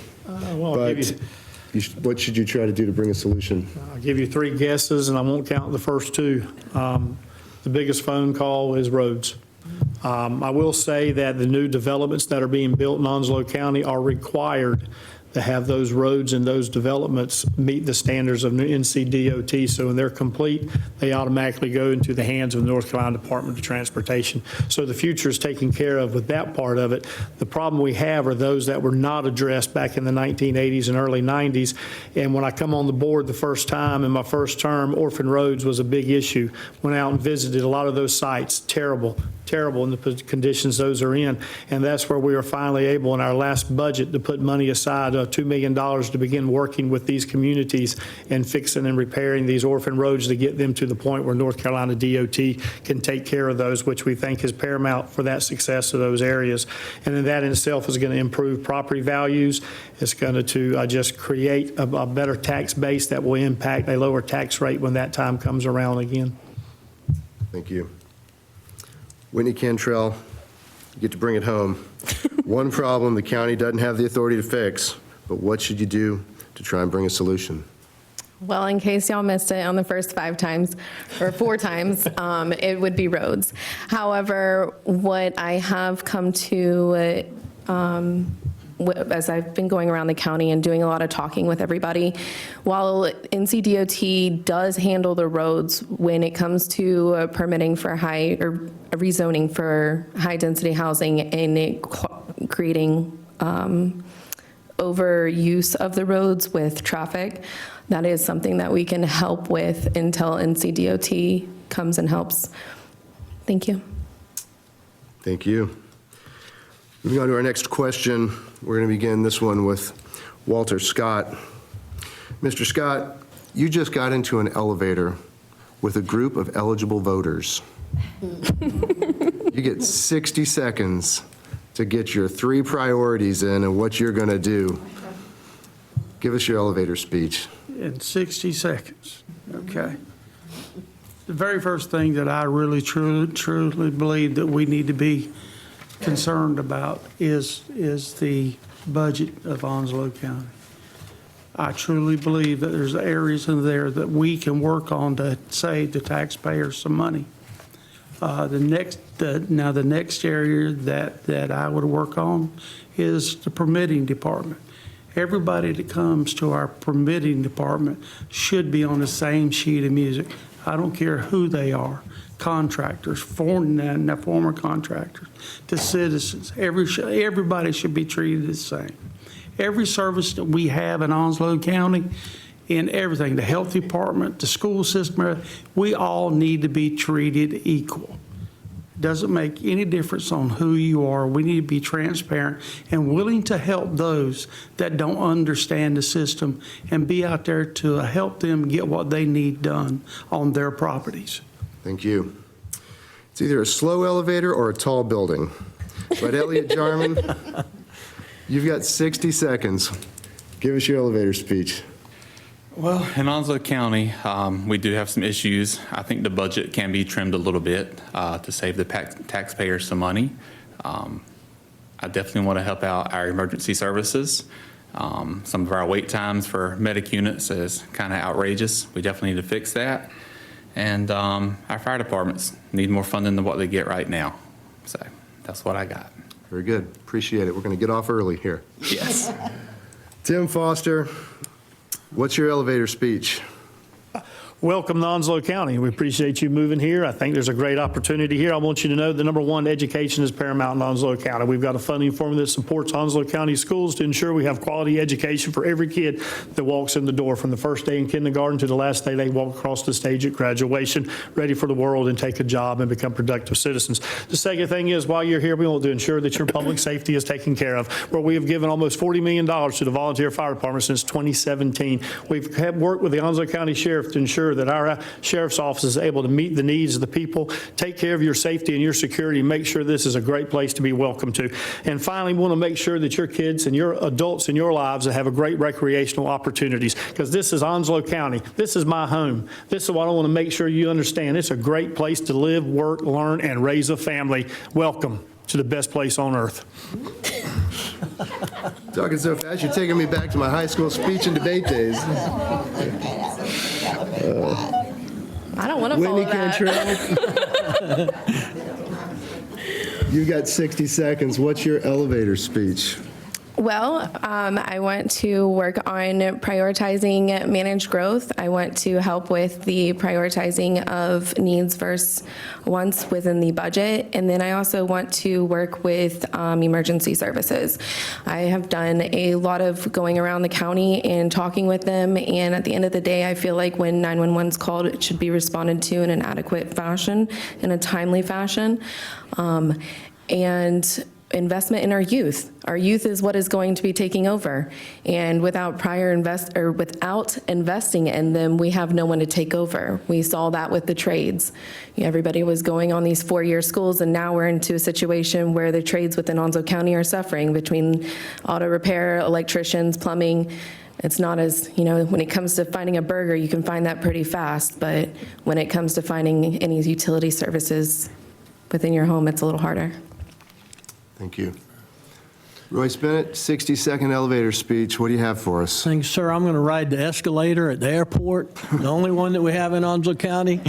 What should you try to do to bring a solution? I'll give you 3 guesses, and I won't count the first 2. The biggest phone call is roads. I will say that the new developments that are being built in Onslow County are required to have those roads and those developments meet the standards of NCDOT. So when they're complete, they automatically go into the hands of the North Carolina Department of Transportation. So the future is taken care of with that part of it. The problem we have are those that were not addressed back in the 1980s and early 90s. And when I come on the board the first time in my first term, orphan roads was a big issue. Went out and visited a lot of those sites. Terrible in the conditions those are in. And that's where we were finally able in our last budget to put money aside, $2 million to begin working with these communities and fixing and repairing these orphan roads to get them to the point where North Carolina DOT can take care of those, which we think is paramount for that success of those areas. And then that in itself is going to improve property values. It's going to just create a better tax base that will impact a lower tax rate when that time comes around again. Thank you. Whitney Cantrell, you get to bring it home. One problem the county doesn't have the authority to fix, but what should you do to try and bring a solution? Well, in case y'all missed it on the first 5 times or 4 times, it would be roads. However, what I have come to as I've been going around the county and doing a lot of talking with everybody, while NCDOT does handle the roads when it comes to permitting for rezoning for high-density housing and creating overuse of the roads with traffic, that is something that we can help with until NCDOT comes and helps. Thank you. Thank you. Moving on to our next question, we're going to begin this one with Walter Scott. Mr. Scott, you just got into an elevator with a group of eligible voters. You get 60 seconds to get your 3 priorities in and what you're going to do. Give us your elevator speech. In 60 seconds, okay. The very first thing that I really truly believe that we need to be concerned about is the budget of Onslow County. I truly believe that there's areas in there that we can work on to save the taxpayers some money. The next area that I would work on is the permitting department. Everybody that comes to our permitting department should be on the same sheet of music. I don't care who they are, contractors, former contractors, to citizens. Everybody should be treated the same. every service that we have in Onslow County, in everything, the health department, the school system, we all need to be treated equal. Doesn't make any difference on who you are. We need to be transparent and willing to help those that don't understand the system and be out there to help them get what they need done on their properties. Thank you. It's either a slow elevator or a tall building. But Elliot Jarman, you've got 60 seconds. Give us your elevator speech. Well, in Onslow County, we do have some issues. I think the budget can be trimmed a little bit to save the taxpayers some money. I definitely want to help out our emergency services. Some of our wait times for medic units is kind of outrageous. We definitely need to fix that. And our fire departments need more funding than what they get right now. So that's what I got. Very good. Appreciate it. We're going to get off early here. Yes. Tim Foster, what's your elevator speech? Welcome to Onslow County. We appreciate you moving here. I think there's a great opportunity here. I want you to know that number one, education is paramount in Onslow County. We've got a funding formula that supports Onslow County schools to ensure we have quality education for every kid that walks in the door from the first day in kindergarten to the last day they walk across the stage at graduation, ready for the world and take a job and become productive citizens. The second thing is, while you're here, we want to ensure that your public safety is taken care of, where we have given almost $40 million to the volunteer fire department since 2017. We've worked with the Onslow County Sheriff to ensure that our sheriff's office is able to meet the needs of the people, take care of your safety and your security, and make sure this is a great place to be welcome to. And finally, we want to make sure that your kids and your adults in your lives have a great recreational opportunities, because this is Onslow County. This is my home. This is what I want to make sure you understand. It's a great place to live, work, learn, and raise a family. Welcome to the best place on earth. Talking so fast, you're taking me back to my high school speech and debate days. I don't want to follow Whitney that. Cantrell, you got 60 seconds. What's your elevator speech? Well, I want to work on prioritizing managed growth. I want to help with the prioritizing of needs versus wants within the budget. And then I also want to work with emergency services. I have done a lot of going around the county and talking with them. And at the end of the day, I feel like when 911 is called, it should be responded to in an adequate fashion, in a timely fashion. And investment in our youth. Our youth is what is going to be taking over. And without without investing in them, we have no one to take over. We saw that with the trades. Everybody was going on these 4-year schools, and now we're into a situation where the trades within Onslow County are suffering between auto repair, electricians, plumbing. It's not as, when it comes to finding a burger, you can find that pretty fast. But when it comes to finding any utility services within your home, it's a little harder. Thank you. Royce Bennett, 60-second elevator speech. What do you have for us? Thanks, sir. I'm going to ride the escalator at the airport, the only one that we have in Onslow County.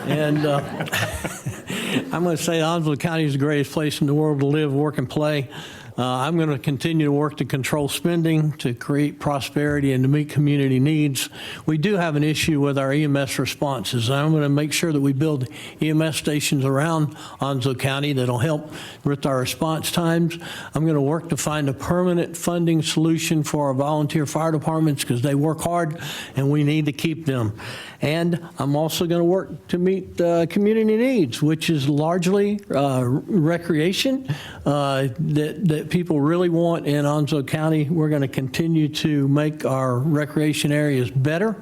And I'm going to say Onslow County is the greatest place in the world to live, work, and play. I'm going to continue to work to control spending, to create prosperity, and to meet community needs. We do have an issue with our EMS responses. I'm going to make sure that we build EMS stations around Onslow County that'll help with our response times. I'm going to work to find a permanent funding solution for our volunteer fire departments, because they work hard and we need to keep them. And I'm also going to work to meet community needs, which is largely recreation that people really want in Onslow County. We're going to continue to make our recreation areas better,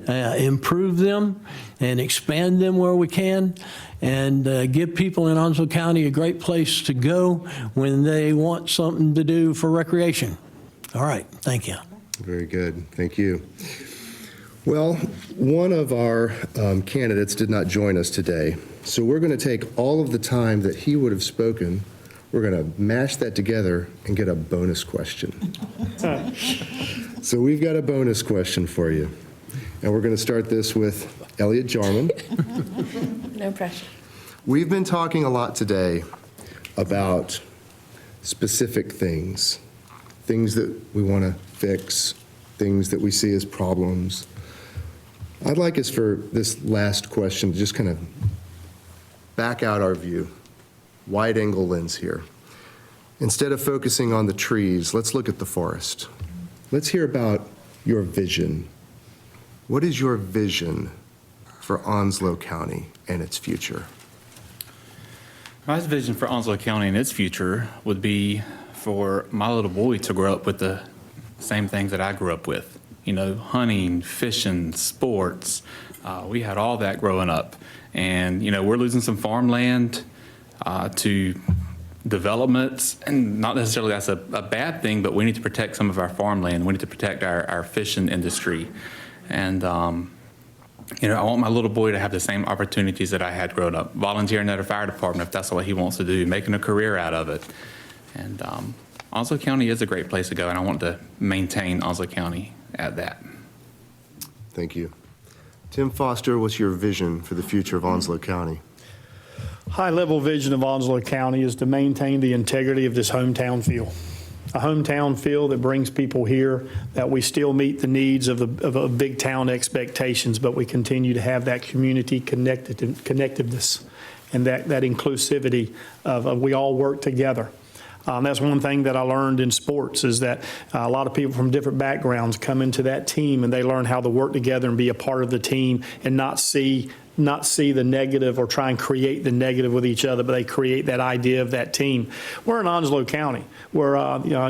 improve them, and expand them where we can, and give people in Onslow County a great place to go when they want something to do for recreation. All right, thank you. Very good. Thank you. Well, one of our candidates did not join us today, so we're going to take all of the time that he would have spoken, we're going to mash that together and get a bonus question. So we've got a bonus question for you, and we're going to start this with Elliot Jarman. No pressure. We've been talking a lot today about specific things that we want to fix, things that we see as problems. I'd like us for this last question to just kind of back out our view, wide angle lens here. Instead of focusing on the trees, let's look at the forest. let's hear about your vision. What is your vision for Onslow County and its future? My vision for Onslow County and its future would be for my little boy to grow up with the same things that I grew up with. You know, hunting, fishing, sports. We had all that growing up. And, you know, we're losing some farmland to developments, and not necessarily that's a bad thing, but we need to protect some of our farmland. We need to protect our fishing industry. And, you know, I want my little boy to have the same opportunities that I had growing up, volunteering at a fire department if that's what he wants to do, making a career out of it. And Onslow County is a great place to go, and I want to maintain Onslow County at that. Thank you. Tim Foster, what's your vision for the future of Onslow County? High-level vision of Onslow County is to maintain the integrity of this hometown feel. A hometown feel that brings people here, that we still meet the needs of a big town expectations, but we continue to have that community connectedness and that inclusivity of we all work together. That's one thing that I learned in sports is that a lot of people from different backgrounds come into that team and they learn how to work together and be a part of the team and not see the negative or try and create the negative with each other, but they create that idea of that team. We're in Onslow County, where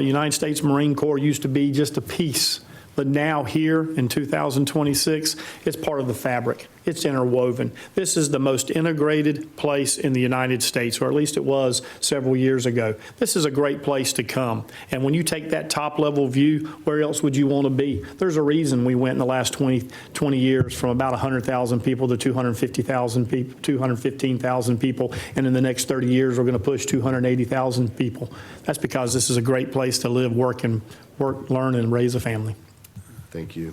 United States Marine Corps used to be just a piece, but now here in 2026, it's part of the fabric. It's interwoven. This is the most integrated place in the United States, or at least it was several years ago. This is a great place to come. And when you take that top-level view, where else would you want to be? There's a reason we went in the last 20 years from about 100,000 people to 250,000 people, 215,000 people, and in the next 30 years, we're going to push 280,000 people. That's because this is a great place to live, work, learn, and raise a family. Thank you.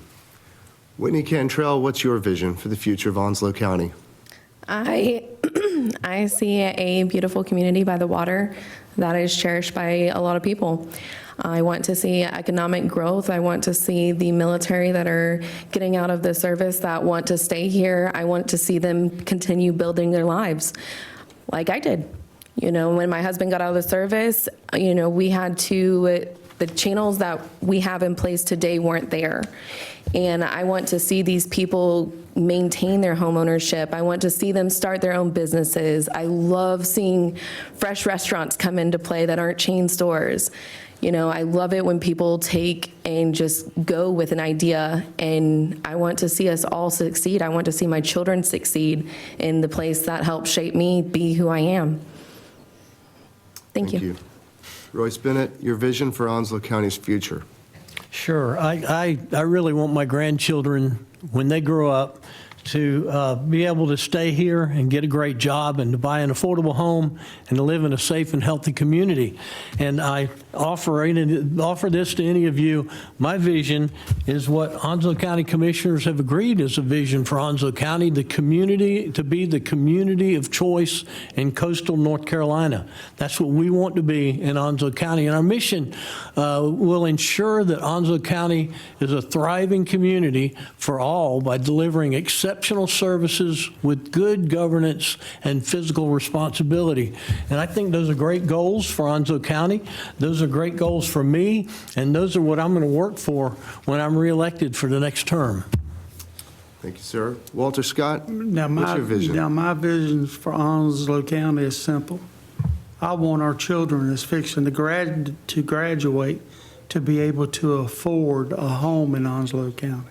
Whitney Cantrell, what's your vision for the future of Onslow County? I see a beautiful community by the water that is cherished by a lot of people. I want to see economic growth. I want to see the military that are getting out of the service that want to stay here. I want to see them continue building their lives like I did. You know, when my husband got out of the service, you know, we had to, the channels that we have in place today weren't there. And I want to see these people maintain their home ownership. I want to see them start their own businesses. I love seeing fresh restaurants come into play that aren't chain stores. You know, I love it when people take and just go with an idea, and I want to see us all succeed. I want to see my children succeed in the place that helped shape me be who I am. Thank you. Royce Bennett, your vision for Onslow County's future. Sure. I really want my grandchildren, when they grow up, to be able to stay here and get a great job and to buy an affordable home and to live in a safe and healthy community. And I offer this to any of you. My vision is what Onslow County Commissioners have agreed is a vision for Onslow County, the community, to be the community of choice in coastal North Carolina. That's what we want to be in Onslow County. And our mission will ensure that Onslow County is a thriving community for all by delivering exceptional services with good governance and fiscal responsibility. And I think those are great goals for Onslow County. Those are great goals for me, and those are what I'm going to work for when I'm reelected for the next term. Thank you, sir. Walter Scott, Now, what's your vision? my vision for Onslow County is simple. I want our children that's fixing to graduate to be able to afford a home in Onslow County.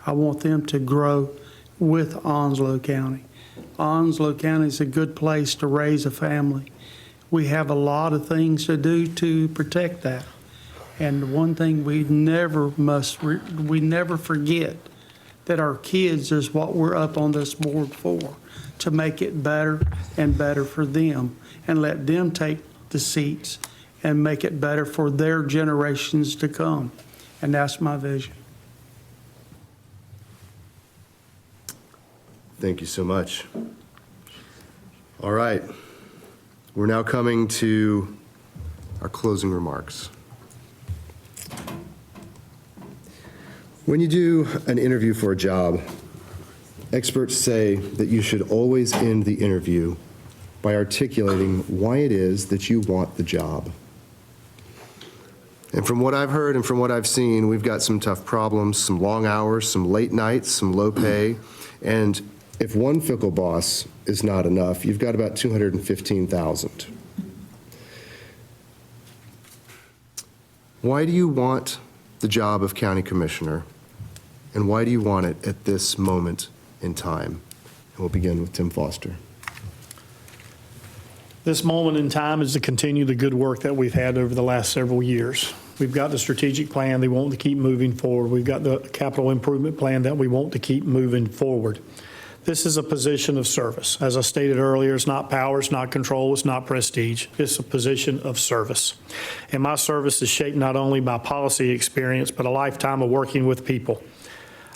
I want them to grow with Onslow County. Onslow County is a good place to raise a family. We have a lot of things to do to protect that. And one thing we never forget that our kids is what we're up on this board for, to make it better and better for them and let them take the seats and make it better for their generations to come. And that's my vision. Thank you so much. All right. We're now coming to our closing remarks. When you do an interview for a job, experts say that you should always end the interview by articulating why it is that you want the job. And from what I've heard and from what I've seen, we've got some tough problems, some long hours, some late nights, some low pay. And if one fickle boss is not enough, you've got about 215,000. Why do you want the job of county commissioner? And why do you want it at this moment in time? And we'll begin with Tim Foster. This moment in time is to continue the good work that we've had over the last several years. We've got the strategic plan they want to keep moving forward. We've got the capital improvement plan that we want to keep moving forward. This is a position of service. As I stated earlier, it's not power, it's not control, it's not prestige. It's a position of service. And my service is shaped not only by policy experience, but a lifetime of working with people.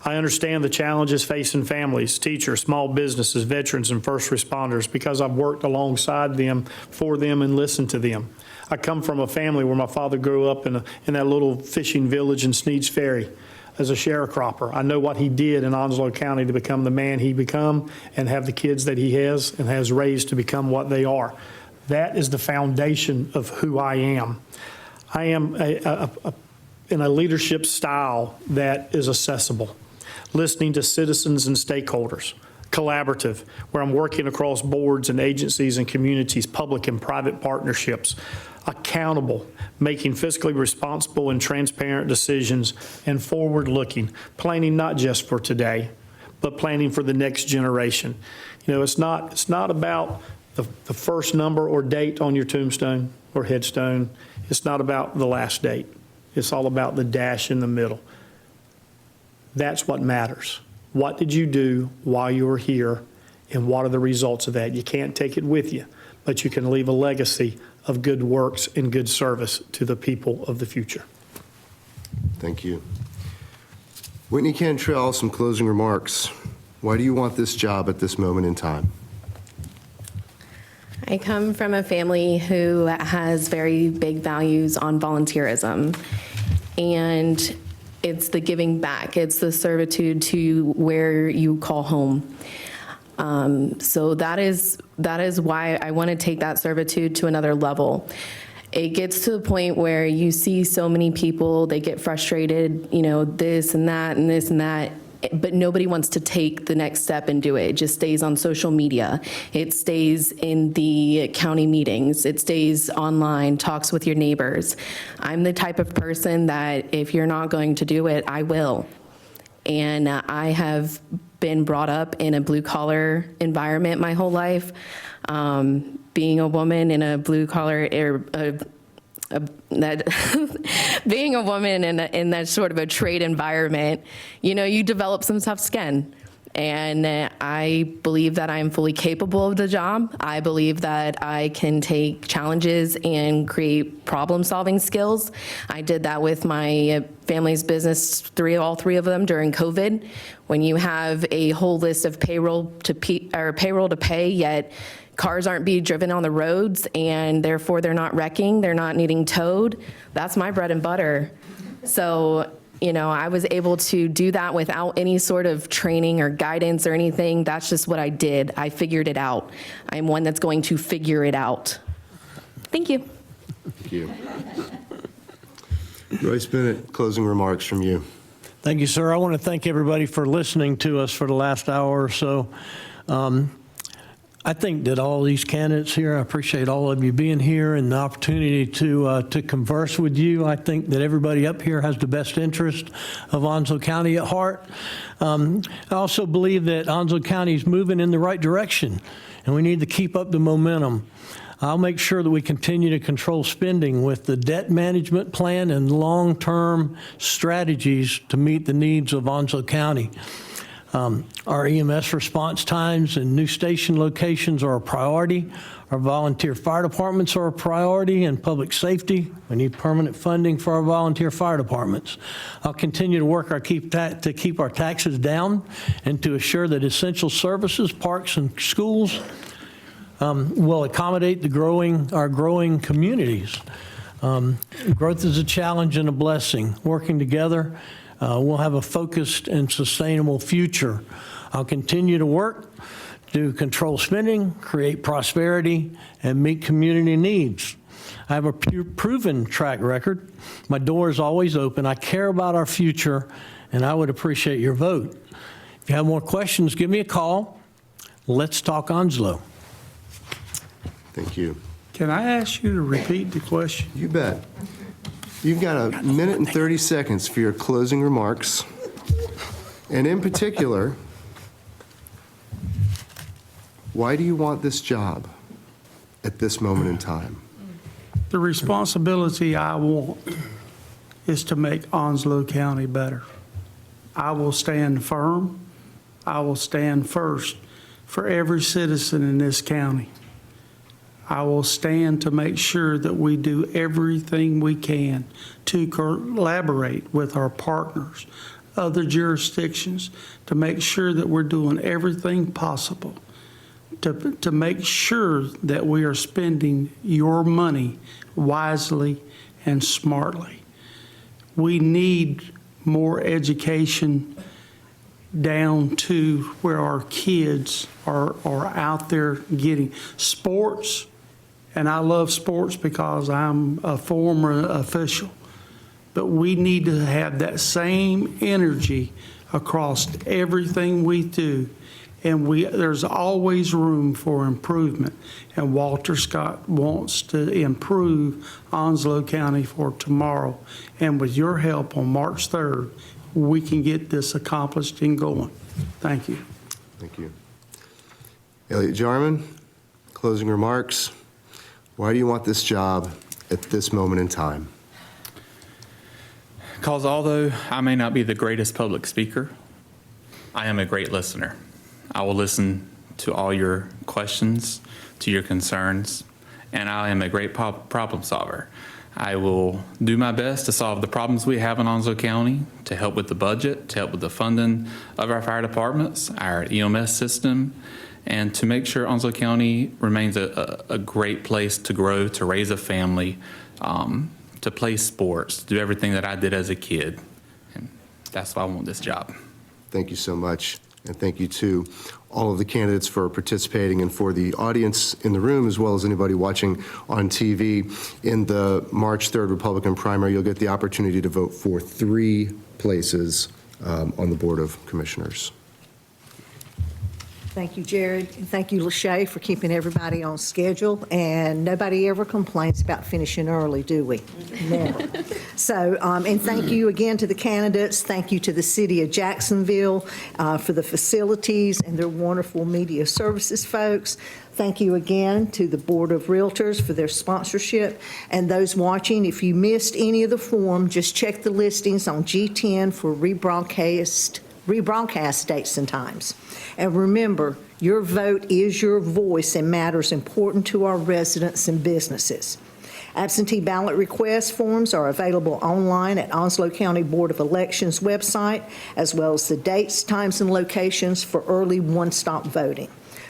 I understand the challenges facing families, teachers, small businesses, veterans, and first responders because I've worked alongside them, for them, and listened to them. I come from a family where my father grew up in that little fishing village in Sneed's Ferry as a sharecropper. I know what he did in Onslow County to become the man he become and have the kids that he has and has raised to become what they are. That is the foundation of who I am. I am in a leadership style that is accessible, listening to citizens and stakeholders, collaborative, where I'm working across boards and agencies and communities, public and private partnerships, accountable, making fiscally responsible and transparent decisions, and forward-looking, planning not just for today, but planning for the next generation. You know, it's not about the first number or date on your tombstone or headstone. It's not about the last date. It's all about the dash in the middle. That's what matters. What did you do while you were here, and what are the results of that? You can't take it with you, but you can leave a legacy of good works and good service to the people of the future. Thank you. Whitney Cantrell, some closing remarks. Why do you want this job at this moment in time? I come from a family who has very big values on volunteerism, and it's the giving back. It's the servitude to where you call home. So that is why I want to take that servitude to another level. It gets to the point where you see so many people, they get frustrated, you know, this and that and this and that, but nobody wants to take the next step and do it. It just stays on social media. It stays in the county meetings. It stays online, talks with your neighbors. I'm the type of person that if you're not going to do it, I will. And I have been brought up in a blue-collar environment my whole life. Being a woman in a blue-collar being a woman in that sort of a trade environment, you know, you develop some tough skin. And I believe that I am fully capable of the job. I believe that I can take challenges and create problem-solving skills. I did that with my family's business, all three of them during COVID. When you have a whole list of payroll to pay, yet cars aren't being driven on the roads, and therefore they're not wrecking, they're not needing towed, that's my bread and butter. So, you know, I was able to do that without any sort of training or guidance or anything. That's just what I did. I figured it out. I'm one that's going to figure it out. Thank you. Thank you. Royce Bennett, closing remarks from you. Thank you, sir. I want to thank everybody for listening to us for the last hour or so. I think that all these candidates here, I appreciate all of you being here and the opportunity to converse with you. I think that everybody up here has the best interest of Onslow County at heart. I also believe that Onslow County is moving in the right direction, and we need to keep up the momentum. I'll make sure that we continue to control spending with the debt management plan and long-term strategies to meet the needs of Onslow County. Our EMS response times and new station locations are a priority. Our volunteer fire departments are a priority, and public safety. We need permanent funding for our volunteer fire departments. I'll continue to work to keep our taxes down and to assure that essential services, parks, and schools will accommodate our growing communities. Growth is a challenge and a blessing. Working together, we'll have a focused and sustainable future. I'll continue to work to control spending, create prosperity, and meet community needs. I have a proven track record. My door is always open. I care about our future, and I would appreciate your vote. If you have more questions, give me a call. Let's talk Onslow. Thank you. Can I ask you to repeat the question? You bet. You've got a minute and 30 seconds for your closing remarks. And in particular, why do you want this job at this moment in time? The responsibility I want is to make Onslow County better. I will stand firm. I will stand first for every citizen in this county. I will stand to make sure that we do everything we can to collaborate with our partners, other jurisdictions, to make sure that we're doing everything possible to make sure that we are spending your money wisely and smartly. We need more education down to where our kids are out there getting sports. And I love sports because I'm a former official. But we need to have that same energy across everything we do. And there's always room for improvement. And Walter Scott wants to improve Onslow County for tomorrow. And with your help on March 3rd, we can get this accomplished and going. Thank you. Thank you. Elliot Jarman, closing remarks. Why do you want this job at this moment in time? Because although I may not be the greatest public speaker, I am a great listener. I will listen to all your questions, to your concerns, and I am a great problem solver. I will do my best to solve the problems we have in Onslow County, to help with the budget, to help with the funding of our fire departments, our EMS system, and to make sure Onslow County remains a great place to grow, to raise a family, to play sports, to do everything that I did as a kid. And that's why I want this job. Thank you so much. And thank you to all of the candidates for participating, and for the audience in the room, as well as anybody watching on TV. In the March 3rd Republican primary, you'll get the opportunity to vote for 3 places on the Board of Commissioners. Thank you, Jared, and thank you, Lachey, for keeping everybody on schedule. And nobody ever complains about finishing early, do we? Never. So, and thank you again to the candidates. Thank you to the City of Jacksonville for the facilities and their wonderful media services folks. Thank you again to the Board of Realtors for their sponsorship. And those watching, if you missed any of the forum, just check the listings on G10 for rebroadcast dates and times. And remember, your vote is your voice and matters important to our residents and businesses. Absentee ballot request forms are available online at Onslow County Board of Elections website, as well as the dates, times, and locations for early one-stop voting.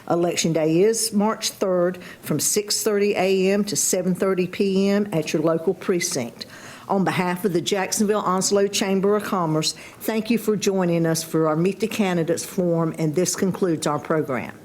Election Day is March 3rd from 6:30 a.m. to 7:30 p.m. at your local precinct. On behalf of the Jacksonville-Onslow Chamber of Commerce, thank you for joining us for our Meet the Candidates Forum, and this concludes our program.